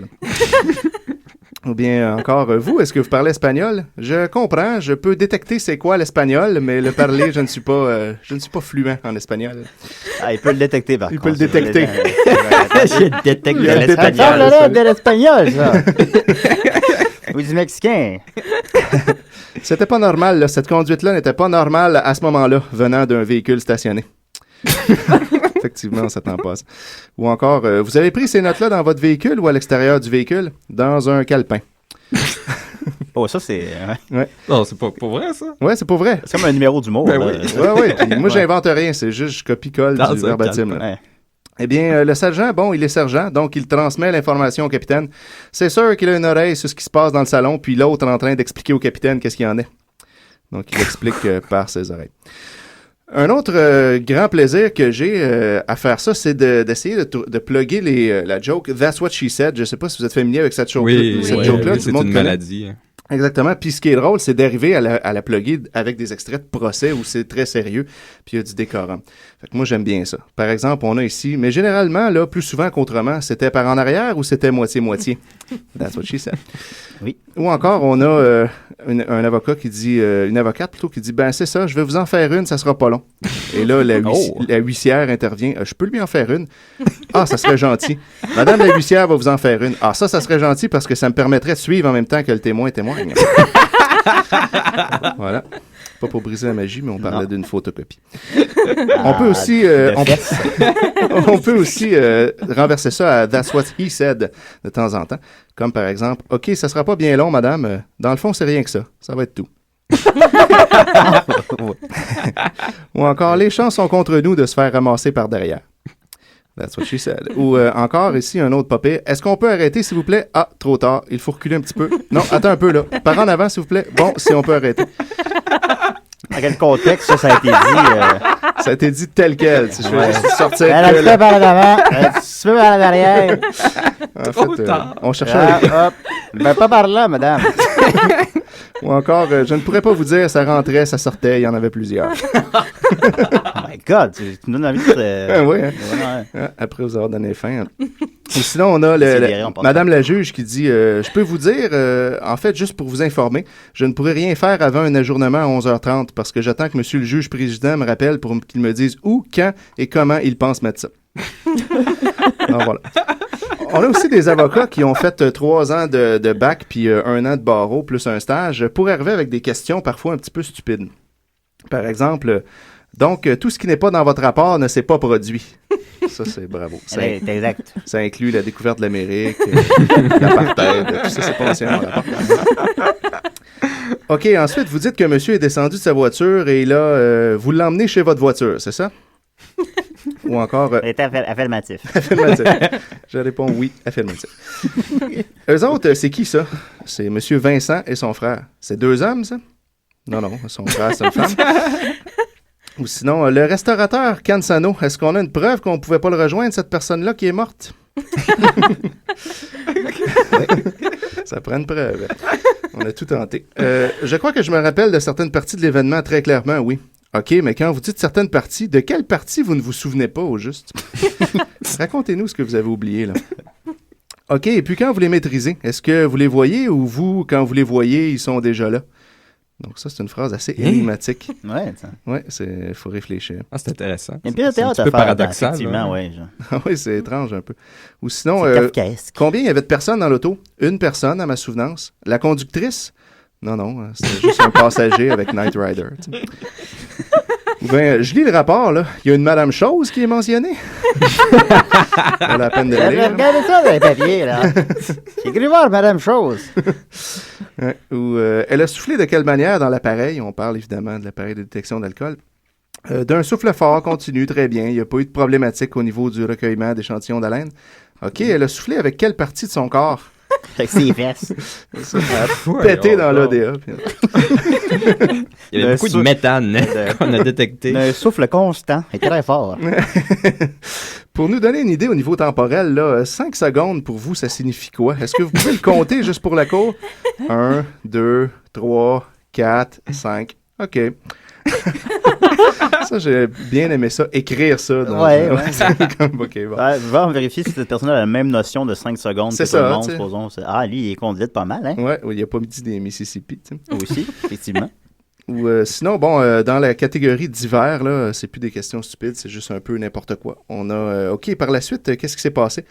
Ou bien encore, vous, est-ce que vous parlez espagnol? Je comprends, je peux détecter c'est quoi l'espagnol, mais le parler, je ne suis pas fluent en espagnol. Ah, il peut le détecter, par contre. Il peut le détecter. Je détecte de l'espagnol. Ça de l'espagnol, ça. Ou du mexicain. C'était pas normal, là. Cette conduite-là n'était pas normale à ce moment-là, venant d'un véhicule stationné. Effectivement, ça t'en passe. Ou encore, vous avez pris ces notes-là dans votre véhicule ou à l'extérieur du véhicule? Dans un calepin. Oh, ça, c'est... Ouais. Non, c'est pas pour vrai, ça? Ouais, c'est pour vrai. C'est comme un numéro d'humour. Ben là. oui. Ouais. Puis moi, j'invente rien. C'est juste, je copie-colle du verbatim. Ouais. Eh bien, le sergent, bon, il est sergent, donc il transmet l'information au capitaine. C'est sûr qu'il a une oreille sur ce qui se passe dans le salon, puis l'autre en train d'expliquer au capitaine qu'est-ce qu'il y en est. Donc, il explique par ses oreilles. Un autre grand plaisir que j'ai à faire ça, c'est d'essayer de plugger la joke « That's what she said ». Je ne sais pas si vous êtes familier avec cette joke-là. Oui, c'est une maladie. Hein. Exactement. Puis ce qui est drôle, c'est d'arriver à la plugger avec des extraits de procès où c'est très sérieux, puis il y a du décorum. Fait que moi, j'aime bien ça. Par exemple, on a ici, mais généralement, là, plus souvent qu'autrement, c'était par en arrière ou c'était moitié-moitié? That's what she said. Oui. Ou encore, on a un avocat qui dit, une avocate plutôt, qui dit, ben c'est ça, je vais vous en faire une, ça sera pas long. Et là, la huissière intervient, je peux lui en faire une? Ah, ça serait gentil. Madame la huissière va vous en faire une. Ah, ça serait gentil parce que ça me permettrait de suivre en même temps que le témoin témoigne. Voilà. Pas pour briser la magie, mais on parlait d'une photocopie. On peut aussi, on peut aussi renverser ça à That's what he said de temps en temps. Comme par exemple, OK, ça sera pas bien long, madame. Dans le fond, c'est rien que ça. Ça va être tout. Ou encore, les chances sont contre nous de se faire ramasser par derrière. That's what she said. Ou encore ici, un autre papier. Est-ce qu'on peut arrêter, s'il vous plaît? Ah, trop tard. Il faut reculer un petit peu. Non, attends un peu, là. Par en avant, s'il vous plaît. Bon, si on peut arrêter. Dans quel contexte ça a été dit? Ça a été dit tel quel. Si je vais sortir Elle a fait par là d'avant, tu veux par là derrière. En fait, on cherchait... hop. Ben, pas par là, madame. Ou encore, je ne pourrais pas vous dire, ça rentrait, ça sortait, il y en avait plusieurs. Oh my God, tu me donnes envie de... Oui, hein? Ouais. Après vous avoir donné faim. Ou sinon, on a Madame la juge qui dit je peux vous dire, en fait, juste pour vous informer, je ne pourrai rien faire avant un ajournement à 11h30 parce que j'attends que monsieur le juge président me rappelle pour qu'il me dise où, quand et comment il pense mettre ça. Alors, voilà. On a aussi des avocats qui ont fait 3 ans de bac puis 1 an de barreau plus un stage pour arriver avec des questions parfois un petit peu stupides. Par exemple, donc, tout ce qui n'est pas dans votre rapport ne s'est pas produit. Ça, c'est bravo. C'est exact. Ça inclut la découverte de l'Amérique, l'apartheid, tout ça, c'est pas ancien dans le rapport. OK, ensuite, vous dites que monsieur est descendu de sa voiture et là, vous l'emmenez chez votre voiture, c'est ça? Ou encore... C'est affirmatif. Affirmatif. Je réponds oui, affirmatif. Eux autres, c'est qui ça? C'est monsieur Vincent et son frère. C'est 2 hommes, ça? Non, son frère, c'est une femme. Ou sinon, le restaurateur Cansano, est-ce qu'on a une preuve qu'on ne pouvait pas le rejoindre, cette personne-là qui est morte? Oui, ça prend une preuve. On a tout tenté. Je crois que je me rappelle de certaines parties de l'événement très clairement, oui. OK, mais quand vous dites certaines parties, de quelle partie vous ne vous souvenez pas, au juste? Racontez-nous ce que vous avez oublié, là. OK, et puis quand vous les maîtrisez, est-ce que vous les voyez ou vous, quand vous les voyez, ils sont déjà là? Donc ça, c'est une phrase assez énigmatique. Ouais, il faut réfléchir. Ah, c'est intéressant. Il y a une pièce de théâtre c'est un peu paradoxal. Effectivement, oui. Oui, c'est étrange un peu. Ou sinon, combien il y avait de personnes dans l'auto? 1 personne, à ma souvenance. La conductrice? Non, c'était juste un passager avec Knight Rider. Ou bien, je lis le rapport, là. Il y a une Madame Chose qui est mentionnée. Pas la peine de le lire. Regardez ça dans les papiers, là. J'ai cru voir Madame Chose. Ou elle a soufflé de quelle manière dans l'appareil? On parle évidemment de l'appareil de détection d'alcool. D'un souffle fort, continu, très bien. Il n'y a pas eu de problématique au niveau du recueillement d'échantillons d'haleine. OK, elle a soufflé avec quelle partie de son corps? Avec ses fesses. Ça a pété dans l'ODA. Il y avait beaucoup de méthane qu'on a détecté. Un souffle constant et très fort. Pour nous donner une idée au niveau temporel, là, 5 secondes pour vous, ça signifie quoi? Est-ce que vous pouvez le compter juste pour la cour? 1, 2, 3, 4, 5. OK. Ça, j'ai bien aimé ça. Écrire ça. Ouais. OK, bon. Va vérifier si cette personne a la même notion de 5 secondes c'est que ça, tout le monde, supposons. Ah, lui, il conduite pas mal, hein? Ouais, il a pas dit des Mississippi, tu sais. Aussi, effectivement. Ou sinon, dans la catégorie divers, là, c'est plus des questions stupides, c'est juste un peu n'importe quoi. On a, OK, par la suite, qu'est-ce qui s'est passé?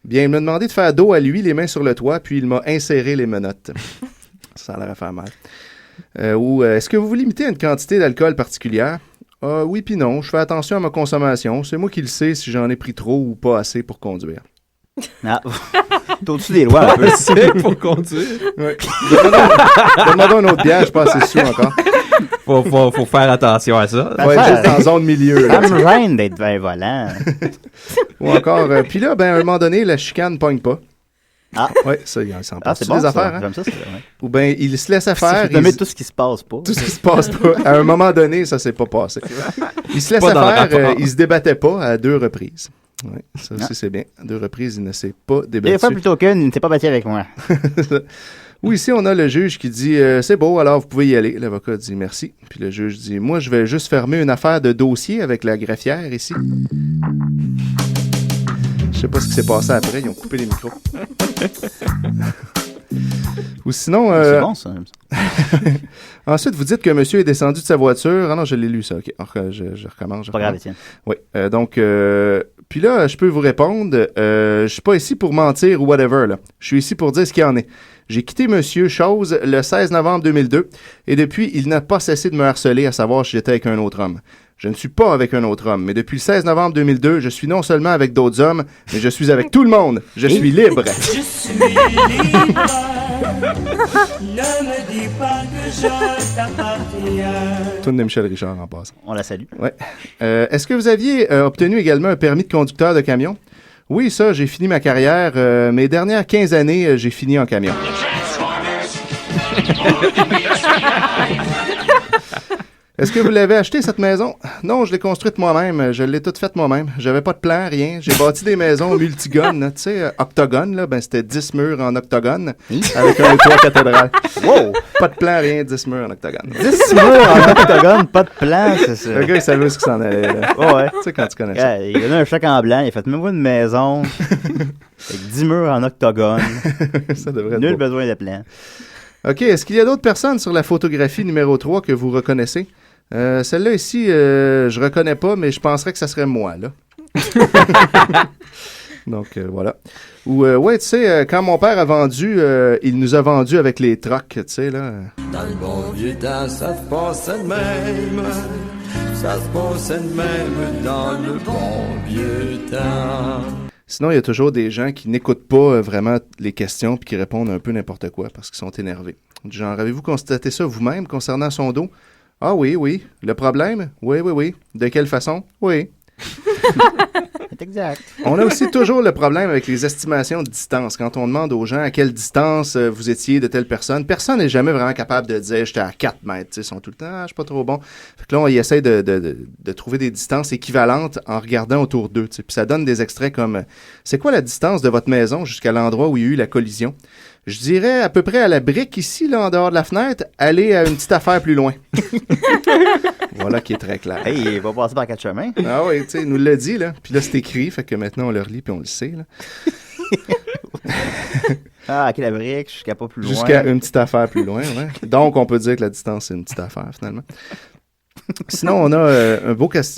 Bien, il m'a demandé de faire dos à lui, les mains sur le toit, puis il m'a inséré les menottes. Ça a l'air à faire mal. Ou est-ce que vous vous limitez à une quantité d'alcool particulière? Oui puis non, je fais attention à ma consommation. C'est moi qui le sais si j'en ai pris trop ou pas assez pour conduire. Ah, t'as au-dessus des lois un peu. C'est pour conduire. Ouais. Donne-moi une autre bière, je passe sous encore. Faut faire attention à ça. Ouais, juste en zone milieu. Ça me gêne d'être un volant. Ou encore, puis là, à un moment donné, la chicane pogne pas. Ah, oui, ça, il s'en passe. C'est bon, des affaires, hein? J'aime ça, c'est vrai. Ou bien, il se laisse faire. Tout ce qui se passe pas. Tout ce qui se passe pas. À un moment donné, ça s'est pas passé. Il se laisse faire, il se débattait pas à 2 reprises. Oui, ça aussi, c'est bien. À 2 reprises, il ne s'est pas débattu. Des fois, plutôt qu'une, il ne s'est pas battu avec moi. Oui, ici, on a le juge qui dit c'est beau, alors vous pouvez y aller. L'avocat dit merci. Puis le juge dit moi, je vais juste fermer une affaire de dossier avec la greffière ici. Je sais pas ce qui s'est passé après, ils ont coupé les micros. Ou sinon... C'est bon, ça. Ensuite, vous dites que monsieur est descendu de sa voiture. Ah non, je l'ai lu, ça. OK, je recommence. Pas grave, Étienne. Oui, donc... puis là, je peux vous répondre. Je suis pas ici pour mentir ou whatever, là. Je suis ici pour dire ce qu'il en est. J'ai quitté monsieur Chose le 16 novembre 2002 et depuis, il n'a pas cessé de me harceler à savoir si j'étais avec un autre homme. Je ne suis pas avec un autre homme, mais depuis le 16 novembre 2002, je suis non seulement avec d'autres hommes, mais je suis avec tout le monde. Je suis libre. Je suis libre. Ne me dis pas que je t'appartiens. Tourne de Michel Richard en passant. On la salue. Ouais. Est-ce que vous aviez obtenu également un permis de conducteur de camion? Oui, ça, j'ai fini ma carrière. Mes dernières 15 années, j'ai fini en camion. Est-ce que vous l'avez acheté, cette maison? Non, je l'ai construite moi-même. Je l'ai toute faite moi-même. J'avais pas de plan, rien. J'ai bâti des maisons multigones, tu sais, octogones, là. Ben, c'était 10 murs en octogone avec un toit cathédrale. Wow! Pas de plan, rien, 10 murs en octogone. 10 murs en octogone, pas de plan, c'est ça. Le gars, il savait où ce qu'il s'en allait, là. Oh, ouais. Tu sais, quand tu connais ça. Il a donné un chèque en blanc, il a fait même pas une maison avec 10 murs en octogone. Ça devrait être Nul beau. besoin de plan. OK, est-ce qu'il y a d'autres personnes sur la photographie numéro 3 que vous reconnaissez? Celle-là ici, je reconnais pas, mais je penserais que ça serait moi, là. Donc, voilà. Ou, ouais, tu sais, quand mon père a vendu, il nous a vendu avec les trocs, tu sais, là. Dans le bon vieux temps, ça se passait de même. Ça se passait de même dans le bon vieux temps. Sinon, il y a toujours des gens qui n'écoutent pas vraiment les questions puis qui répondent un peu n'importe quoi parce qu'ils sont énervés. Genre, avez-vous constaté ça vous-même concernant son dos? Ah oui, oui. Le problème? Oui, oui, oui. De quelle façon? Oui. C'est exact. On a aussi toujours le problème avec les estimations de distance. Quand on demande aux gens à quelle distance vous étiez de telle personne, personne n'est jamais vraiment capable de dire « j'étais à 4 mètres ». Ils sont tout le temps « ah, je suis pas trop bon ». Fait que là, on essaie de trouver des distances équivalentes en regardant autour d'eux. Puis ça donne des extraits comme « c'est quoi la distance de votre maison jusqu'à l'endroit où il y a eu la collision ?» Je dirais à peu près à la brique ici, là, en dehors de la fenêtre, aller à une petite affaire plus loin. Voilà qui est très clair. Hey, il va passer par 4 chemins. Ah oui, tu sais, il nous l'a dit, là. Puis là, c'est écrit, fait que maintenant, on le relit puis on le sait, là. Ah, ok, la brique, jusqu'à pas plus loin. Jusqu'à une petite affaire plus loin, ouais. Donc, on peut dire que la distance, c'est une petite affaire, finalement. Sinon, on a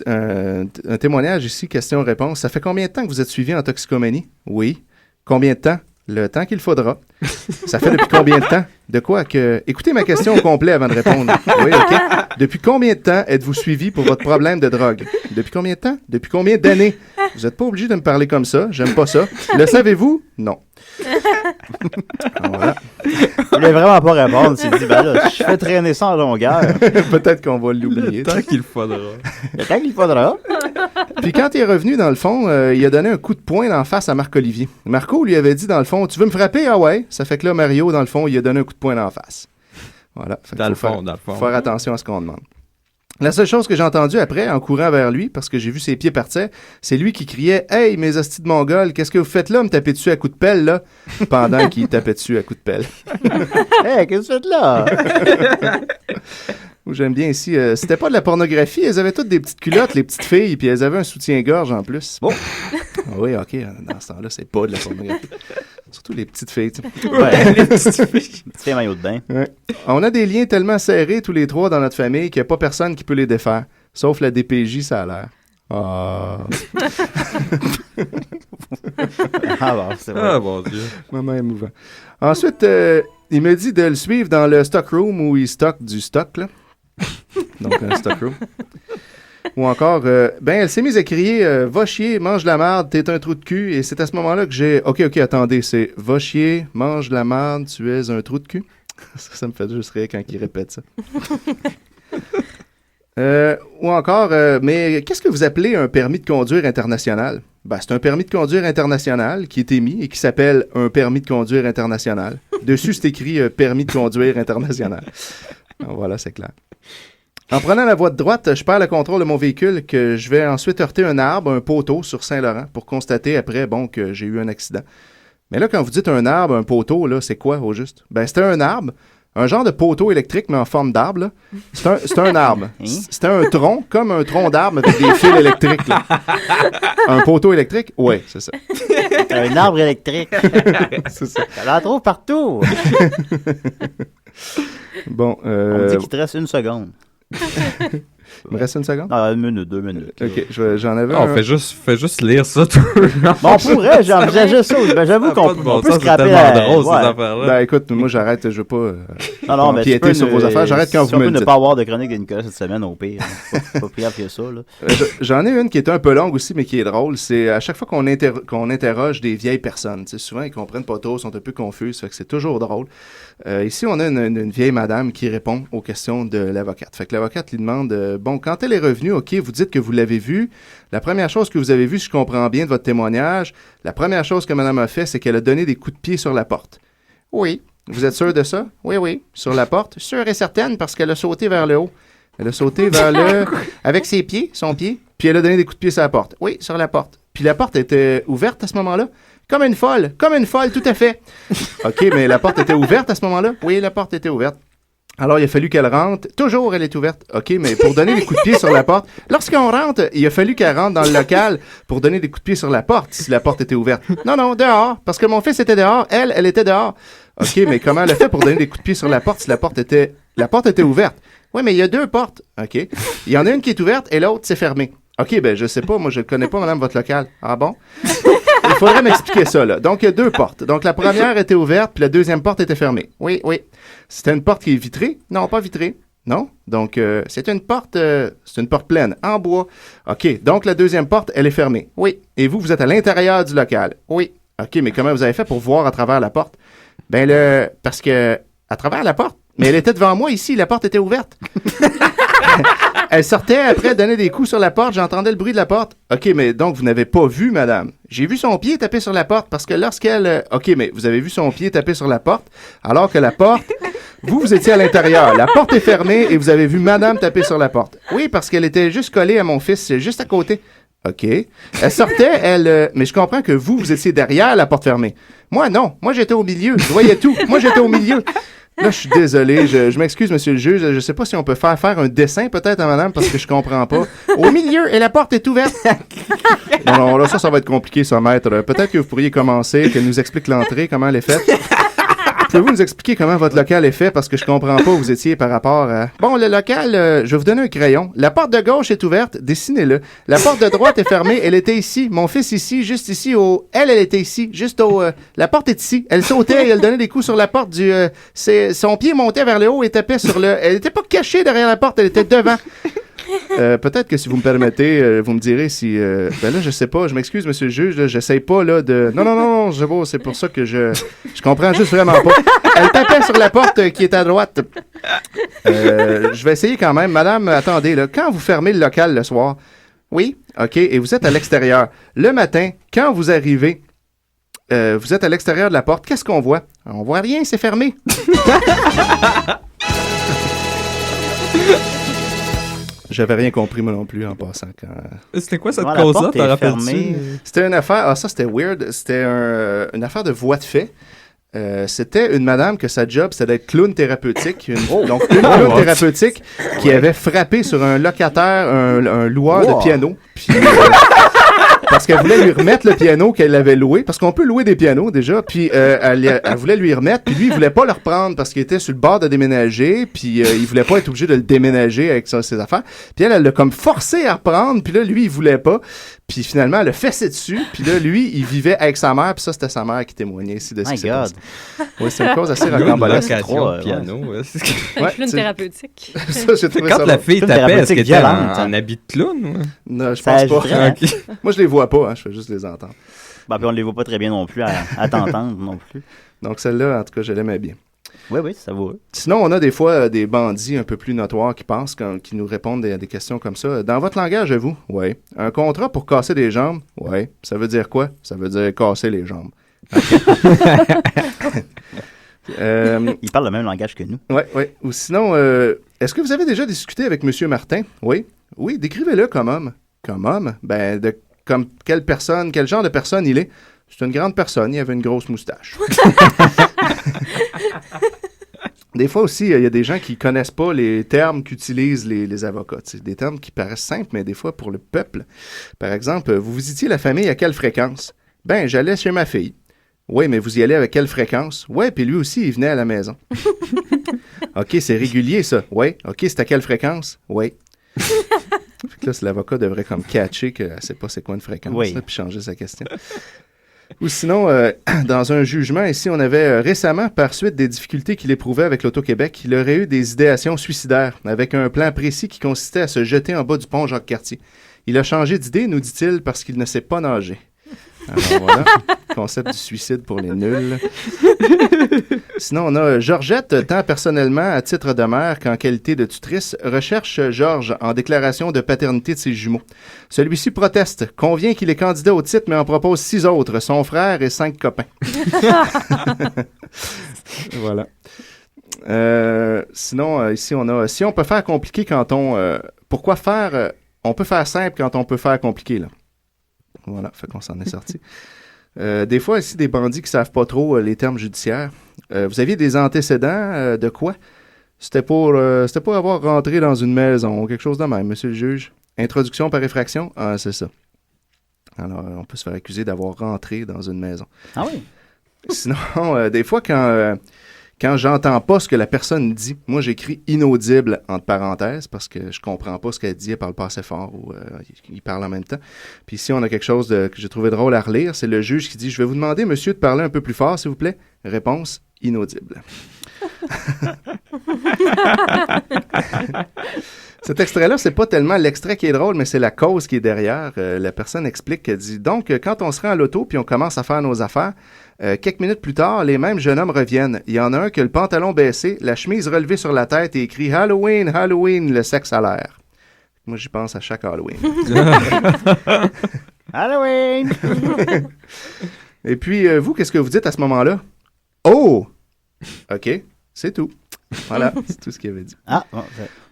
un témoignage ici, question-réponse. Ça fait combien de temps que vous êtes suivi en toxicomanie? Oui. Combien de temps? Le temps qu'il faudra. Ça fait depuis combien de temps? De quoi que... Écoutez ma question au complet avant de répondre. Oui, OK. Depuis combien de temps êtes-vous suivi pour votre problème de drogue? Depuis combien de temps? Depuis combien d'années? Vous n'êtes pas obligé de me parler comme ça. J'aime pas ça. Le savez-vous? Non. Voilà. Il voulait vraiment pas répondre. Il s'est dit, ben là, je fais traîner ça en longueur. Peut-être qu'on va l'oublier. Le temps qu'il faudra. Le temps qu'il faudra. Puis quand il est revenu, dans le fond, il a donné un coup de poing d'en face à Marc-Olivier. Marco lui avait dit, dans le fond, tu veux me frapper? Ah ouais. Ça fait que là, Mario, dans le fond, il a donné un coup de poing d'en face. Voilà. Fait Dans le fond. Faut faire attention à ce qu'on demande. La seule chose que j'ai entendue après, en courant vers lui, parce que j'ai vu ses pieds partir, c'est lui qui criait « Hey, mes hosties de Mongols, qu'est-ce que vous faites là, me taper dessus à coups de pelle, là? » Pendant qu'il tapait dessus à coups de pelle. « Hey, qu'est-ce que vous faites là? » J'aime bien ici. C'était pas de la pornographie, elles avaient toutes des petites culottes, les petites filles, puis elles avaient un soutien-gorge en plus. Bon. Oui, OK, dans ce temps-là, c'est pas de la pornographie. Surtout les petites filles, tu sais. Ouais, les petites filles. Petites filles maillot de bain. Ouais. On a des liens tellement serrés, tous les trois, dans notre famille, qu'il n'y a pas personne qui peut les défaire. Sauf la DPJ, ça a l'air. Ah. Ah bon, c'est vrai. Ah, mon Dieu. Moment émouvant. Ensuite, il me dit de le suivre dans le stockroom où il stocke du stock, là. Donc, un stockroom. Ou encore, elle s'est mise à crier va chier, mange de la merde, t'es un trou de cul. Et c'est à ce moment-là que j'ai OK, attendez, c'est va chier, mange de la merde, tu es un trou de cul. Ça me fait juste rire quand il répète ça. Ou encore, mais qu'est-ce que vous appelez un permis de conduire international? Ben, c'est un permis de conduire international qui est émis et qui s'appelle un permis de conduire international. Dessus, c'est écrit permis de conduire international. Alors, voilà, c'est clair. En prenant la voie de droite, je perds le contrôle de mon véhicule que je vais ensuite heurter un arbre, un poteau sur Saint-Laurent pour constater après, que j'ai eu un accident. Mais là, quand vous dites un arbre, un poteau, là, c'est quoi au juste? Ben, c'était un arbre, un genre de poteau électrique, mais en forme d'arbre, là. C'est un arbre. C'était un tronc, comme un tronc d'arbre avec des fils électriques, là. Un poteau électrique? Oui, c'est ça. Un arbre électrique. C'est ça. On en trouve partout. Bon, On me dit qu'il te reste 1 seconde. Il me reste 1 seconde? Ah, 1 minute, 2 minutes. OK, j'en avais un. Fais juste lire ça tout le long. Bon, on pourrait, j'envisageais ça. Ben, j'avoue qu'on peut scraper la... drôle, ces affaires-là. Ben, écoute, moi, j'arrête, je veux pas non, mais empiéter sur vos affaires. J'arrête quand vous me le dites. On peut ne pas avoir de chronique de Nicolas cette semaine, au pire. Pas plus grave que ça, là. J'en ai une qui est un peu longue aussi, mais qui est drôle. C'est à chaque fois qu'on interroge des vieilles personnes. Souvent, ils comprennent pas trop, sont un peu confus. Ça fait que c'est toujours drôle. Ici, on a une vieille madame qui répond aux questions de l'avocate. Fait que l'avocate lui demande, quand elle est revenue, OK, vous dites que vous l'avez vue. La première chose que vous avez vue, si je comprends bien de votre témoignage, la première chose que madame a fait, c'est qu'elle a donné des coups de pied sur la porte. Oui. Vous êtes sûr de ça? Oui. Sur la porte? Sûre et certaine, parce qu'elle a sauté vers le haut. Elle a sauté vers le... avec ses pieds, son pied, puis elle a donné des coups de pied sur la porte. Oui, sur la porte. Puis la porte était ouverte à ce moment-là. Comme une folle, tout à fait. OK, mais la porte était ouverte à ce moment-là? Oui, la porte était ouverte. Alors, il a fallu qu'elle rentre. Toujours, elle est ouverte. OK, mais pour donner des coups de pied sur la porte, lorsqu'on rentre, il a fallu qu'elle rentre dans le local pour donner des coups de pied sur la porte, si la porte était ouverte. Non, dehors, parce que mon fils était dehors, elle était dehors. OK, mais comment elle a fait pour donner des coups de pied sur la porte si la porte était ouverte? Oui, mais il y a 2 portes. OK. Il y en a une qui est ouverte et l'autre, c'est fermé. OK, ben je sais pas, moi je ne connais pas, madame, votre local. Ah bon? Il faudrait m'expliquer ça, là. Donc, il y a 2 portes. Donc, la première était ouverte, puis la deuxième porte était fermée. Oui. C'était une porte qui est vitrée? Non, pas vitrée. Non? Donc, c'est une porte pleine, en bois. OK, donc la deuxième porte, elle est fermée. Oui. Et vous êtes à l'intérieur du local. Oui. OK, mais comment vous avez fait pour voir à travers la porte? Ben, parce que, à travers la porte, mais elle était devant moi ici, la porte était ouverte. Elle sortait après donner des coups sur la porte, j'entendais le bruit de la porte. OK, mais donc vous n'avez pas vu, madame. J'ai vu son pied taper sur la porte parce que lorsqu'elle... OK, mais vous avez vu son pied taper sur la porte alors que la porte... Vous étiez à l'intérieur. La porte est fermée et vous avez vu madame taper sur la porte. Oui, parce qu'elle était juste collée à mon fils, juste à côté. OK. Elle sortait, mais je comprends que vous étiez derrière la porte fermée. Moi, non. Moi, j'étais au milieu. Je voyais tout. Moi, j'étais au milieu. Là, je suis désolé. Je m'excuse, monsieur le juge. Je sais pas si on peut faire un dessin, peut-être, à madame, parce que je comprends pas. Au milieu, et la porte est ouverte. Non, là, ça va être compliqué, ça, maître. Peut-être que vous pourriez commencer, qu'elle nous explique l'entrée, comment elle est faite. Pouvez-vous nous expliquer comment votre local est fait? Parce que je comprends pas où vous étiez par rapport à... Bon, le local, je vais vous donner un crayon. La porte de gauche est ouverte, dessinez-le. La porte de droite est fermée, elle était ici. Mon fils ici, juste ici au... Elle était ici, juste au... La porte est ici. Elle sautait et elle donnait des coups sur la porte du... Son pied montait vers le haut et tapait sur le... Elle était pas cachée derrière la porte, elle était devant. Peut-être que si vous me permettez, vous me direz si... ben là, je sais pas, je m'excuse, monsieur le juge, j'essaye pas, là, de... Non, c'est pour ça que je comprends juste vraiment pas. Elle tapait sur la porte qui est à droite. Je vais essayer quand même. Madame, attendez, là, quand vous fermez le local le soir... Oui, OK, et vous êtes à l'extérieur. Le matin, quand vous arrivez... vous êtes à l'extérieur de la porte, qu'est-ce qu'on voit? On voit rien, c'est fermé. J'avais rien compris, moi non plus, en passant. C'était quoi cette cause-là? T'en rappelles-tu? C'était une affaire... Ah, ça, c'était weird. C'était une affaire de voie de fait. C'était une madame que sa job, c'était d'être clown thérapeutique. Donc, une clown thérapeutique qui avait frappé sur un locataire, un loueur de piano. Puis... parce qu'elle voulait lui remettre le piano qu'elle avait loué, parce qu'on peut louer des pianos déjà, puis elle voulait lui remettre, puis lui, il voulait pas le reprendre parce qu'il était sur le bord de déménager, puis il voulait pas être obligé de le déménager avec ses affaires. Puis elle l'a comme forcé à reprendre, puis là, lui, il voulait pas. Puis finalement, elle a fessé dessus, puis là, lui, il vivait avec sa mère, puis ça, c'était sa mère qui témoignait ici de ce qui s'est passé. Oui, c'est une cause assez rocambolesque. Piano. Clown thérapeutique. Ça, j'ai trouvé quand ça la fille tapait, est-ce qu'elle était en habit de clown? Non, je pense pas. Okay. Moi, je les vois pas, je fais juste les entendre. Bah, puis on les voit pas très bien non plus à t'entendre non plus. Donc celle-là, en tout cas, je l'aimais bien. Oui, ça vaut. Sinon, on a des fois des bandits un peu plus notoires qui passent, qui nous répondent à des questions comme ça. Dans votre langage, vous? Oui. Un contrat pour casser des jambes? Oui. Ça veut dire quoi? Ça veut dire casser les jambes. Okay. Il parle le même langage que nous. Oui. Ou sinon, est-ce que vous avez déjà discuté avec M. Martin? Oui. Oui, décrivez-le comme homme. Comme homme? Ben, comme quelle personne, quel genre de personne il est? C'est une grande personne, il avait une grosse moustache. Des fois aussi, il y a des gens qui connaissent pas les termes qu'utilisent les avocats. Des termes qui paraissent simples, mais des fois pour le peuple. Par exemple, vous visitiez la famille à quelle fréquence? Ben, j'allais chez ma fille. Oui, mais vous y allez avec quelle fréquence? Oui, puis lui aussi, il venait à la maison. OK, c'est régulier, ça. Oui. OK, c'est à quelle fréquence? Oui. Fait que là, l'avocat devrait comme catcher qu'elle ne sait pas c'est quoi une fréquence, oui. Là, puis changer sa question. Ou sinon, dans un jugement, ici, on avait récemment, par suite des difficultés qu'il éprouvait avec l'Auto-Québec, il aurait eu des idéations suicidaires, avec un plan précis qui consistait à se jeter en bas du pont Jacques-Cartier. Il a changé d'idée, nous dit-il, parce qu'il ne sait pas nager. Alors voilà, concept du suicide pour les nuls. Sinon, on a Georgette, tant personnellement à titre de mère qu'en qualité de tutrice, recherche Georges en déclaration de paternité de ses jumeaux. Celui-ci proteste, convient qu'il est candidat au titre, mais en propose 6 autres, son frère et 5 copains. Voilà. Sinon, ici, on a... Si on peut faire compliqué quand on... pourquoi faire... on peut faire simple quand on peut faire compliqué, là. Voilà, fait qu'on s'en est sorti. Des fois, ici, des bandits qui savent pas trop les termes judiciaires. Vous aviez des antécédents de quoi? C'était pour avoir rentré dans une maison ou quelque chose de même, monsieur le juge. Introduction par effraction? Ah, c'est ça. Alors, on peut se faire accuser d'avoir rentré dans une maison. Ah oui? Sinon, des fois, quand j'entends pas ce que la personne dit, moi, j'écris inaudible entre parenthèses parce que je comprends pas ce qu'elle dit, elle parle pas assez fort ou il parle en même temps. Puis ici, on a quelque chose que j'ai trouvé drôle à relire. C'est le juge qui dit « Je vais vous demander, monsieur, de parler un peu plus fort, s'il vous plaît. » Réponse « Inaudible. » Cet extrait-là, c'est pas tellement l'extrait qui est drôle, mais c'est la cause qui est derrière. La personne explique qu'elle dit « Donc, quand on se rend à l'auto puis on commence à faire nos affaires, quelques minutes plus tard, les mêmes jeunes hommes reviennent. Il y en a un qui a le pantalon baissé, la chemise relevée sur la tête et écrit « Halloween, Halloween, le sexe à l'air. » Moi, j'y pense à chaque Halloween. Halloween! Et puis, vous, qu'est-ce que vous dites à ce moment-là? Oh! OK, c'est tout. Voilà, c'est tout ce qu'il avait dit. Ah, bon,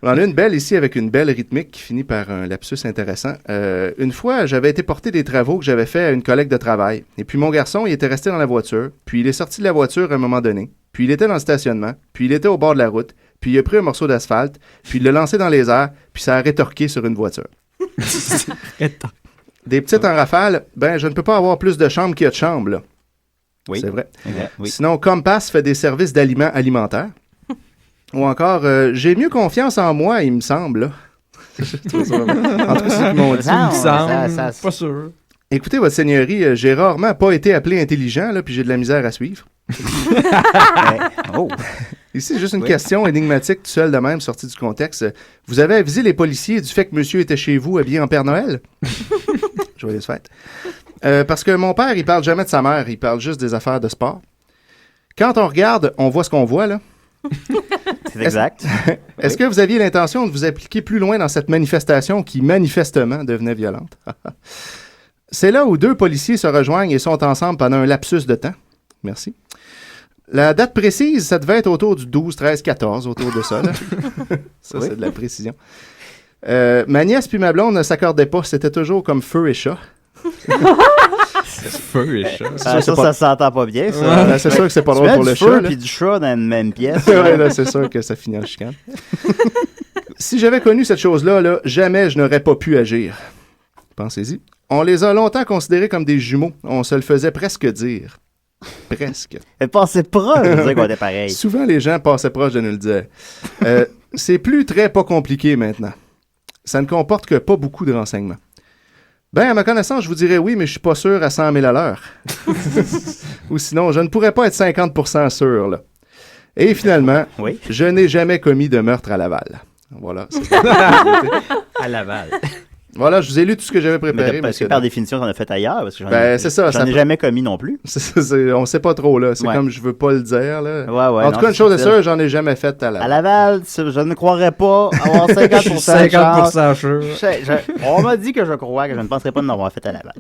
on en a une belle ici avec une belle rythmique qui finit par un lapsus intéressant. Une fois, j'avais été porter des travaux que j'avais fait à une collègue de travail. Et puis mon garçon, il était resté dans la voiture. Puis il est sorti de la voiture à un moment donné. Puis il était dans le stationnement. Puis il était au bord de la route. Puis il a pris un morceau d'asphalte. Puis il l'a lancé dans les airs. Puis ça a rétorqué sur une voiture. Des petites en rafale, ben je ne peux pas avoir plus de chambres qu'il y a de chambres, là. Oui. C'est vrai. Oui. Sinon, Compass fait des services d'aliments alimentaires. Ou encore, j'ai mieux confiance en moi, il me semble. Là. En tout cas, c'est ce qu'ils m'ont dit. Il me semble. Pas sûr. Écoutez, votre seigneurie, j'ai rarement pas été appelé intelligent, là, puis j'ai de la misère à suivre. Oh. Ici, c'est juste une question énigmatique, tout seul de même, sortie du contexte. Vous avez avisé les policiers du fait que monsieur était chez vous habillé en Père Noël? Joyeuse fête. Parce que mon père, il parle jamais de sa mère, il parle juste des affaires de sport. Quand on regarde, on voit ce qu'on voit, là. C'est exact. Est-ce que vous aviez l'intention de vous appliquer plus loin dans cette manifestation qui, manifestement, devenait violente? C'est là où deux policiers se rejoignent et sont ensemble pendant un lapsus de temps. Merci. La date précise, ça devait être autour du 12, 13, 14, autour de ça. Là. Ça, oui. C'est de la précision. Ma nièce puis ma blonde ne s'accordaient pas. C'était toujours comme feu et chat. Feu et chat. Ça s'entend pas bien, ça. Ouais, c'est sûr que c'est pas drôle pour le chat. Tu mets du feu puis du chat dans une même pièce. Ouais, là, c'est sûr que ça finit en chicane. Si j'avais connu cette chose-là, là, jamais je n'aurais pas pu agir. Pensez-y. On les a longtemps considérés comme des jumeaux. On se le faisait presque dire. Presque. Elle passait proche de dire qu'on était pareil. Souvent, les gens passaient proche de nous le dire. C'est plus très pas compliqué maintenant. Ça ne comporte que pas beaucoup de renseignements. Ben, à ma connaissance, je vous dirais oui, mais je suis pas sûr à 100 000 à l'heure. Ou sinon, je ne pourrais pas être 50% sûr, là. Et finalement, oui. Je n'ai jamais commis de meurtre à Laval. Voilà. À Laval. Voilà, je vous ai lu tout ce que j'avais préparé. Parce que par définition, j'en ai fait ailleurs. Parce que j'en ai jamais commis non plus. On sait pas trop, là. C'est comme je veux pas le dire, là. Ouais, en tout cas, une chose est sûre, j'en ai jamais fait à Laval. À Laval, je ne croirais pas avoir 50% 50% sûr. On m'a dit que je crois que je ne penserais pas de n'avoir fait à Laval.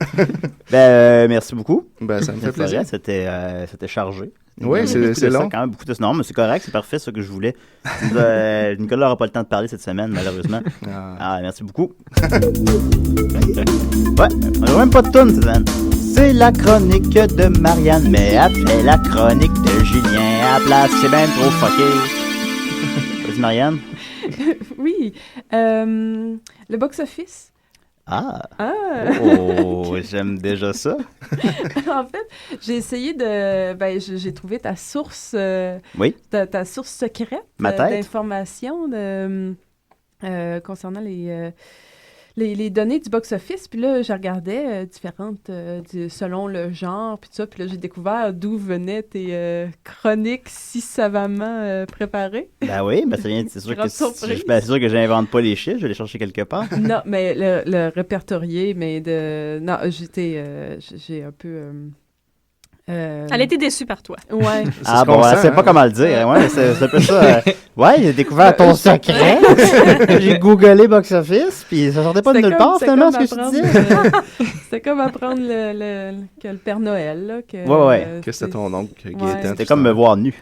Ben, merci beaucoup. Ben, ça me fait plaisir. C'était chargé. Oui, c'est long. Quand même beaucoup de non, mais c'est correct, c'est parfait, ce que je voulais. Nicolas n'aura pas le temps de parler cette semaine, malheureusement. Merci beaucoup. Ouais, on n'a même pas de toune cette semaine. C'est la chronique de Marianne, mais après la chronique de Julien à place, c'est bien trop fucké. Vas-y, Marianne. Oui. Le box-office. Oh, j'aime déjà ça. En fait, j'ai essayé de... Ben, j'ai trouvé ta source... oui. Ta source secrète d'informations concernant les données du box-office. Puis là, je regardais différentes selon le genre, puis tout ça. Puis là, j'ai découvert d'où venaient tes chroniques si savamment préparées. Ben oui, ben c'est sûr que j'invente pas les chiffres, je vais les chercher quelque part. Non, mais le répertorié, mais non, j'ai un peu... Elle a été déçue par toi. Ouais. Elle sait pas comment le dire. Ouais, c'est un peu ça. Ouais, j'ai découvert ton secret. J'ai googlé box-office, puis ça sortait pas de nulle part, finalement, ce que tu dis. C'était comme apprendre que le Père Noël, là. Que c'était ton oncle, Gaëtan. C'était comme me voir nu.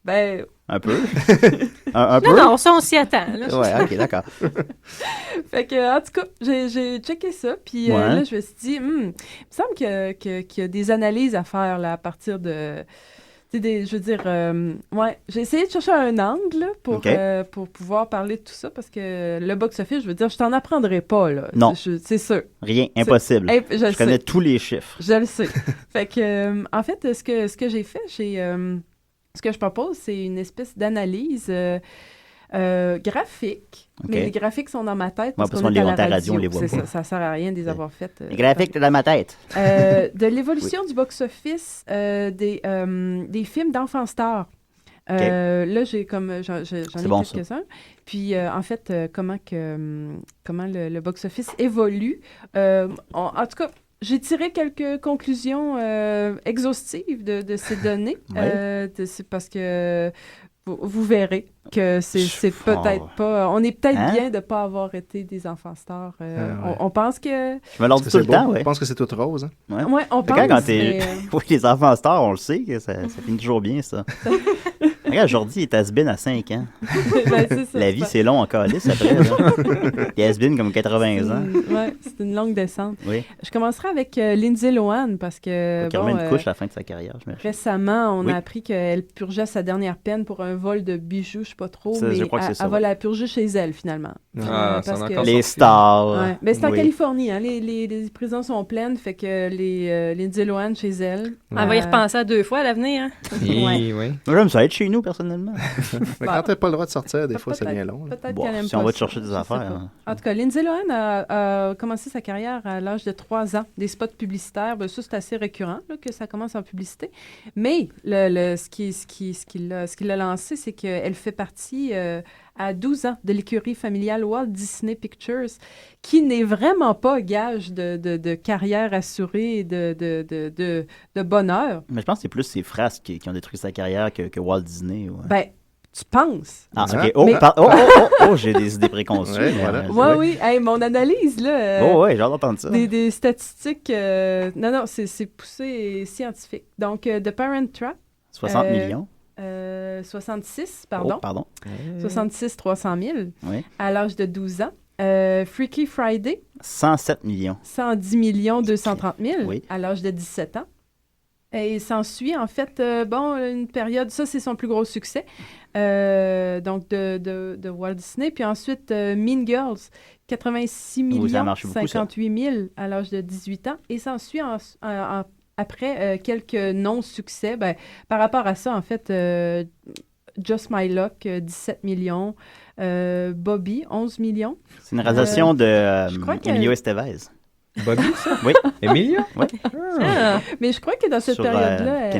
Ben, Un peu. un peu? Non, ça, on s'y attend. Là. Ouais, OK, d'accord. Fait que, en tout cas, j'ai checké ça, puis là, je me suis dit, il me semble qu'il y a des analyses à faire là, à partir de... je veux dire, j'ai essayé de chercher un angle là, pour pouvoir parler de tout ça, parce que le box-office, je veux dire, je t'en apprendrai pas, là. Non. C'est sûr. Rien, impossible. Je connais tous les chiffres. Je le sais. Fait que, en fait, ce que j'ai fait, ce que je propose, c'est une espèce d'analyse graphique. Okay. Mais les graphiques sont dans ma tête. Parce qu'on est à la radio, on les voit pas. Ça sert à rien de les avoir faites. Les graphiques, c'est dans ma tête. De l'évolution du box-office des films d'enfants stars. Okay. Là, j'en ai quelques-uns. Puis, en fait, comment le box-office évolue. En tout cas, j'ai tiré quelques conclusions exhaustives de ces données. C'est parce que vous verrez que c'est peut-être pas... On est peut-être bien de ne pas avoir été des enfants stars. On pense que... Je me l'en dis tout le temps, Je pense que c'est toute rose. Hein? Ouais, on pense. Quand oui, les enfants stars, on le sait, que ça finit toujours bien, ça. Regarde, Jordi est has-been à 5 ans. C'est ça, la vie, c'est long en calice après. Il est has-been comme 80 ans. Oui, c'est une longue descente. Oui. Je commencerai avec Lindsay Lohan parce que... Qui remet une couche à la fin de sa carrière, je m'imagine. Récemment, on a appris qu'elle purgeait sa dernière peine pour un vol de bijoux, je sais pas trop, mais elle va la purger chez elle, finalement. Parce que les stars. Ouais. Mais c'est en Californie, hein, les prisons sont pleines, fait que Lindsay Lohan chez elle... Elle va y repenser à 2 fois à l'avenir. Hein? Oui. Moi, j'aime ça être chez nous, personnellement. Mais quand t'as pas le droit de sortir, des fois, ça devient long. Peut-être qu'elle aime si on va te chercher des affaires. En tout cas, Lindsay Lohan a commencé sa carrière à l'âge de 3 ans. Des spots publicitaires, ça, c'est assez récurrent là, que ça commence en publicité. Mais ce qui l'a lancé, c'est qu'elle fait partie à 12 ans de l'écurie familiale Walt Disney Pictures, qui n'est vraiment pas gage de carrière assurée et de bonheur. Mais je pense que c'est plus ses frères qui ont détruit sa carrière que Walt Disney. Ouais. Ben, tu penses. Ah, OK. J'ai des idées préconçues. Oui. Hey, mon analyse, là... j'ai hâte d'entendre ça. Des statistiques... non, c'est poussé et scientifique. Donc, The Parent Trap... 60 millions. 66, pardon. 66 300 000 à l'âge de 12 ans. Freaky Friday. 107 millions. 110 millions 230 000 à l'âge de 17 ans. Et il s'ensuit, en fait, une période, ça, c'est son plus gros succès, donc de Walt Disney. Puis ensuite, Mean Girls, 86 millions 58 000 à l'âge de 18 ans. Et s'ensuit après quelques non-succès. Par rapport à ça, en fait, Just My Luck, 17 millions. Bobby, 11 millions. C'est une réalisation de Emilio Estevez. Bobby, ça? Oui. Emilio? Oui. Mais je crois que dans cette période-là,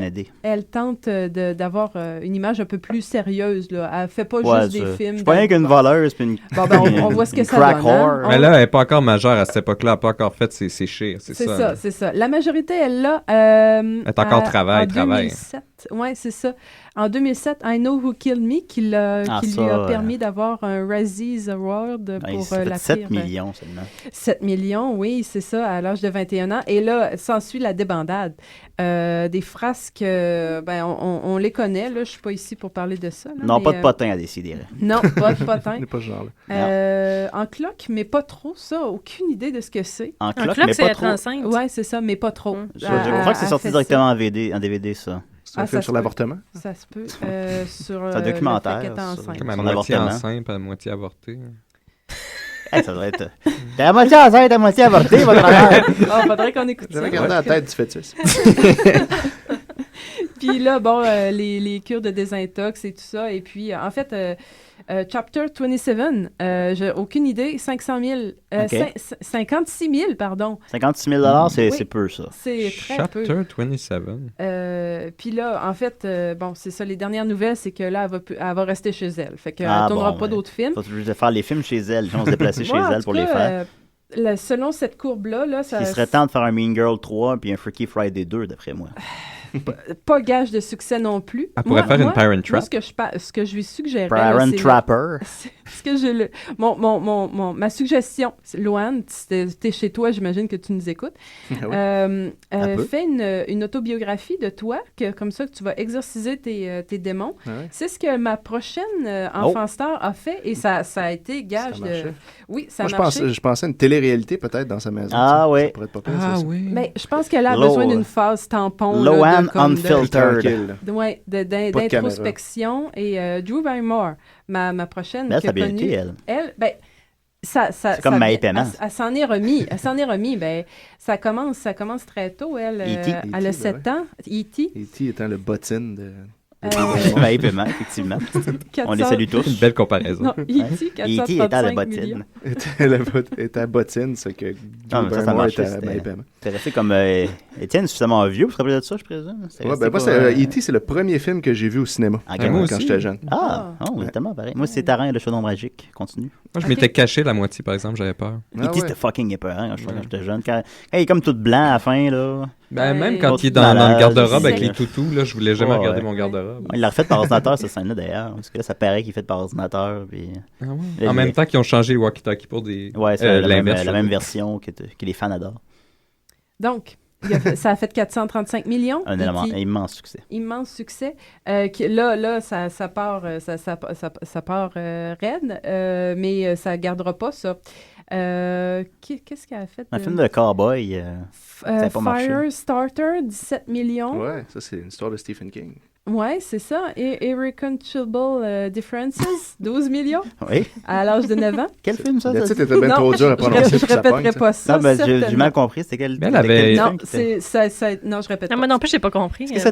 elle tente d'avoir une image un peu plus sérieuse. Là. Elle fait pas juste des films. C'est pas rien qu'une voleuse puis on voit ce que ça donne. Hein? Mais là, elle n'est pas encore majeure à cette époque-là. Elle n'a pas encore fait ses chires. C'est ça. C'est ça. La majorité, elle l'a. Elle est encore travail. Oui, c'est ça. En 2007, I Know Who Killed Me, qui lui a permis d'avoir un Razzies Award pour la 7 millions seulement. 7 millions, oui, c'est ça, à l'âge de 21 ans. Et là, s'ensuit la débandade. Des frasques, on les connaît, là, je ne suis pas ici pour parler de ça. Là, non, pas de potin à décider. Non, pas de potin. n'est pas ce genre-là. En cloque, mais pas trop, ça. Aucune idée de ce que c'est. En cloque, mais c'est pas être trop. enceinte. Oui, c'est ça, mais pas trop. Je crois que c'est sorti directement en DVD, ça. C'est un film sur l'avortement? Ça se peut. Sur un documentaire. Comme à moitié enceinte, à moitié avortée. Ça doit être... T'es à moitié enceinte, à moitié avortée, votre frère. Faudrait qu'on écoute ça. J'avais gardé la tête du fœtus. Puis là, les cures de désintox et tout ça. Et puis, en fait... Chapter 27, j'ai aucune idée, 500 000, 56 000, pardon. 56 000 c'est peu, ça. C'est très peu. Chapter 27. Puis là, en fait, c'est ça, les dernières nouvelles, c'est que là, elle va rester chez elle. Fait qu'elle ne tournera pas d'autres films. Faut juste faire les films chez elle, les gens vont se déplacer chez elle pour les faire. Selon cette courbe-là, ça... Il serait temps de faire un Mean Girl 3 puis un Freaky Friday 2, d'après moi. pas gage de succès non plus. Elle pourrait faire une Parent Trap. Moi, ce que je lui suggérais... Parent Trapper. Ma suggestion, Loane, t'es chez toi, j'imagine que tu nous écoutes. Fais une autobiographie de toi, comme ça que tu vas exorciser tes démons. C'est ce que ma prochaine enfant star a fait et ça a été gage de... Oui, ça a marché. Je pensais à une télé-réalité peut-être dans sa maison. Ah oui. Ça pourrait être pas pire, ça. Oui. Mais je pense qu'elle a besoin d'une phase tampon. Loane Unfiltered. Oui, d'introspection. Et Drew Barrymore, ma prochaine... Elle a bien été, elle. C'est comme Maï Paiement. Elle s'en est remis. Ben, ça commence très tôt. Elle a 7 ans. E.T. E.T. étant le bottine de... Maï Paiement, effectivement. On les salue tous. Une belle comparaison. Non, E.T. 435 millions. Était à bottine, ce que ça marchait. T'es resté comme Étienne, suffisamment vieux pour se rappeler de ça, je présume. E.T., c'est le premier film que j'ai vu au cinéma quand j'étais jeune. On est tellement pareil. Moi, c'est Tarin et le chaudron magique. Continue. Moi, je m'étais caché la moitié, par exemple, j'avais peur. E.T., c'était fucking épeurant quand j'étais jeune. Quand il est comme tout blanc à la fin, là. Même quand il est dans le garde-robe avec les toutous, là, je voulais jamais regarder mon garde-robe. Il l'a refait par ordinateur, cette scène-là, d'ailleurs. Parce que là, ça paraît qu'il est fait par ordinateur. Puis... En même temps qu'ils ont changé les walkie-talkies pour des... Ouais, c'est la même version que les fans adorent. Donc, ça a fait 435 millions. Un immense succès. Immense succès. Là, ça part raide, mais ça ne gardera pas ça. Qu'est-ce qu'elle a fait? Un film de cowboy. Ça n'a pas marché. Firestarter, 17 millions. Ouais, ça, c'est une histoire de Stephen King. Ouais, c'est ça. Et Irreconcilable Differences, 12 millions. Oui. À l'âge de 9 ans. Quel film, ça? Le titre était bien trop dur à prononcer. Je répéterai pas ça. Non, j'ai mal compris. C'était quel Non, je répète pas. Moi non plus, j'ai pas compris. L'air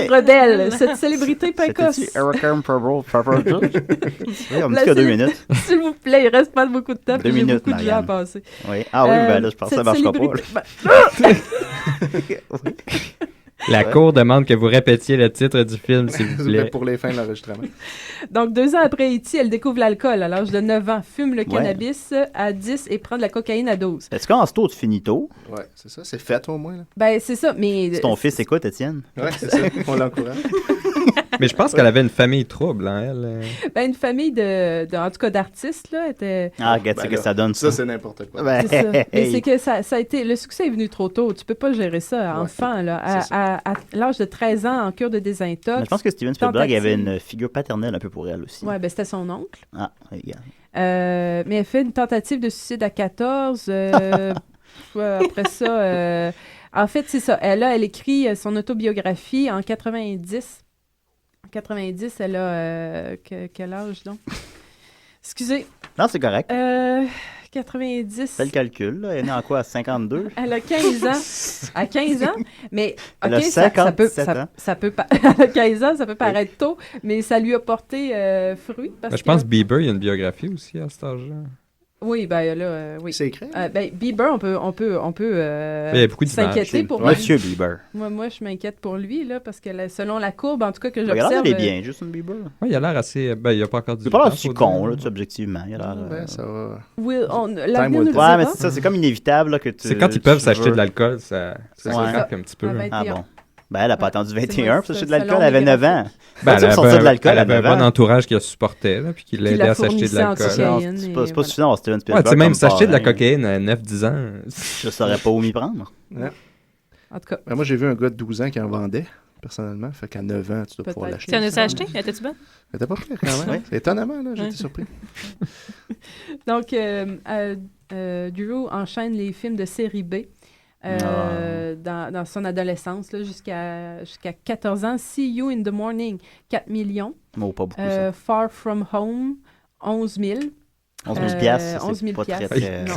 rebelle, cette célébrité précoce. C'était-tu Irreconcilable? Oui, on me dit qu'il y a 2 minutes. S'il vous plaît, il reste pas beaucoup de temps. 2 minutes, beaucoup de gens à passer. Oui. Ah oui, ben là, je pense que ça marchera pas. La Cour demande que vous répétiez le titre du film, s'il vous plaît. Pour les fins de l'enregistrement. Donc, 2 ans après E.T., elle découvre l'alcool à l'âge de 9 ans, fume le cannabis à 10 et prend de la cocaïne à 12. Est-ce qu'en ce tôt, tu finis tôt? Ouais, c'est ça. C'est fait au moins. Là. Ben, c'est ça, mais... Si ton fils écoute, Étienne? Ouais, c'est ça. On l'encourage. Mais je pense qu'elle avait une famille trouble, hein, elle. Ben, une famille en tout cas, d'artistes, là, était... Ah, regarde, c'est que ça donne ça. Ça, c'est n'importe quoi. Ben, c'est ça. Mais c'est que ça a été... Le succès est venu trop tôt. Tu peux pas gérer ça enfant, là. À l'âge de 13 ans, en cure de désintox. Mais je pense que Steven Spielberg avait une figure paternelle un peu pour elle aussi. Ouais, ben, c'était son oncle. Ah, regarde. Mais elle fait une tentative de suicide à 14. Après ça... en fait, c'est ça. Elle écrit son autobiographie en 90. En 90, elle a... quel âge, donc? Excusez. Non, c'est correct. 90. Fais le calcul, là. Elle est née en quoi, à 52? Elle a 15 ans. À 15 ans, mais... Elle a 57 ans. Ça peut elle a 15 ans, ça peut paraître tôt, mais ça lui a porté fruit. Parce je pense que Bieber, il y a une biographie aussi à cet âge-là. Oui, ben là, oui. C'est écrit? Ben, Bieber, on peut il y a beaucoup s'inquiéter pour lui. Monsieur Bieber. Moi, je m'inquiète pour lui, là, parce que selon la courbe, en tout cas, que j'observe... Regarde, il est bien, Justin Bieber. Oui, il a l'air assez... Ben, il a pas encore dit... Il a pas l'air si con, là, objectivement. Il a l'air... Ouais, ça va. L'avenir nous le dira. Ouais, mais c'est ça, c'est comme inévitable, là, que tu... C'est quand ils peuvent s'acheter de l'alcool, ça craque un petit peu. Ah bon. Ben, elle n'a pas attendu 21 pour s'acheter de l'alcool, elle avait 9 ans. Ben, elle avait un bon entourage qui la supportait, là, puis qui l'aidait à s'acheter de l'alcool. C'est pas suffisant, Steven Spielberg. Ouais, tu sais, même s'acheter de la cocaïne à 9-10 ans. Je saurais pas où m'y prendre. Ouais. En tout cas. Ben, moi, j'ai vu un gars de 12 ans qui en vendait, personnellement. Fait qu'à 9 ans, tu dois pouvoir l'acheter. Tu en as acheté? Étais-tu bonne? Elle était pas pire, quand même. Étonnamment, là, j'étais surpris. Donc, Drew enchaîne les films de série B. Dans son adolescence, là, jusqu'à 14 ans. See You in the Morning, 4 millions. Oh, pas beaucoup, ça. Far From Home, 11 000. 11 000 piastres, 11 000 pas très... Non,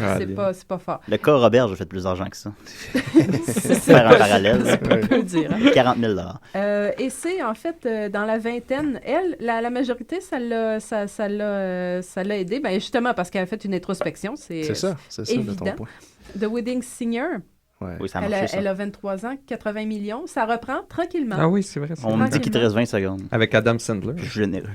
c'est pas fort. Le cas Robert, j'ai fait plus d'argent que ça. Faire un parallèle. Ça peut dire. 40 000 et c'est, en fait, dans la vingtaine, elle, la majorité, ça l'a aidé. Ben, justement, parce qu'elle a fait une introspection. C'est ça, évident. De ton point. The Wedding Singer. Ouais. Oui, ça a marché, elle a 23 ans, 80 millions. Ça reprend tranquillement. Ah oui, c'est vrai. On me dit qu'il te reste 20 secondes. Avec Adam Sandler. Je suis généreux.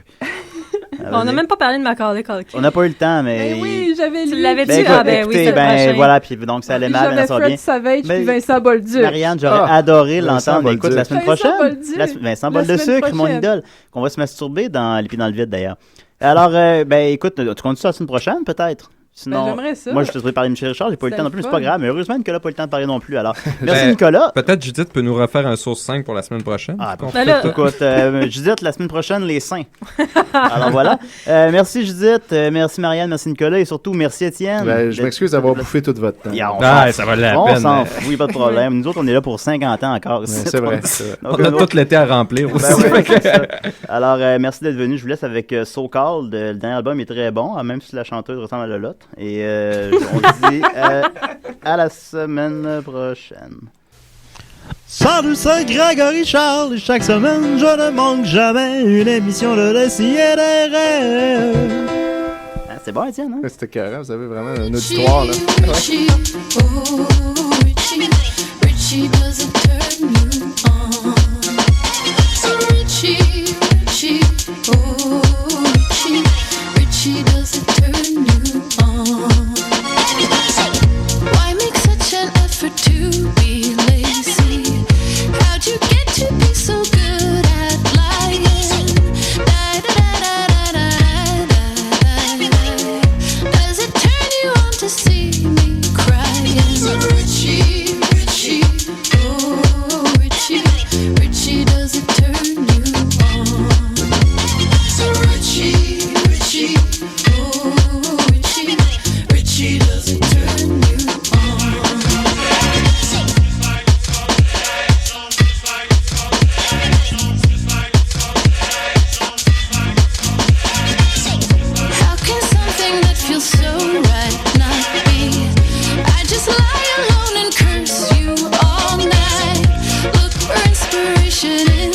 On n'a même pas parlé de Macaulay Culkin. On n'a pas eu le temps, mais... Ben oui, j'avais lu. Tu l'avais-tu? Écoutez, oui, voilà, puis donc ça allait mal, j'avais ça va Fred bien. Savage puis Vincent Bolduc. Marianne, j'aurais adoré l'entendre. Écoute, la semaine prochaine, Vincent Bol de sucre, mon idole, qu'on va se masturber dans les pieds dans le vide, d'ailleurs. Alors, écoute, tu comptes ça la semaine prochaine, peut-être? Sinon, j'aimerais ça. Moi, je te souhaite parler de Michel Richard, j'ai pas eu le temps non plus, mais c'est pas grave. Mais heureusement, Nicolas n'a pas eu le temps de parler non plus. Alors, merci Nicolas. Peut-être Judith peut nous refaire un source 5 pour la semaine prochaine. Écoute, Judith, la semaine prochaine, les seins. Alors voilà. Merci Judith, merci Marianne, merci Nicolas et surtout merci Étienne. Je m'excuse d'avoir bouffé tout votre temps. Ça va la peine. On s'en fout, pas de problème. Nous autres, on est là pour 50 ans encore. C'est vrai. Donc, on a tout l'été à remplir aussi. Alors, merci d'être venu. Je vous laisse avec So Called. Le dernier album est très bon, même si la chanteuse ressemble à Lolotte. Et on dit à la semaine prochaine. Salut, c'est Grégory Charles et chaque semaine, je ne manque jamais une émission de DCIDR. C'est bon, Étienne, hein? C'était carré, vous avez vraiment un auditoire, là. Richie, oh, Richie doesn't turn you on. So Richie, oh, Richie doesn't turn you on. Why make such an effort to be lazy? How'd you get to be so good at lying? Does it turn you on to see me crying? So Richie, oh Richie, does it turn you on? So Richie, oh Richie, does it turn you on? How can something that feels so right not be? I just lie alone and curse you all night. Look for inspiration in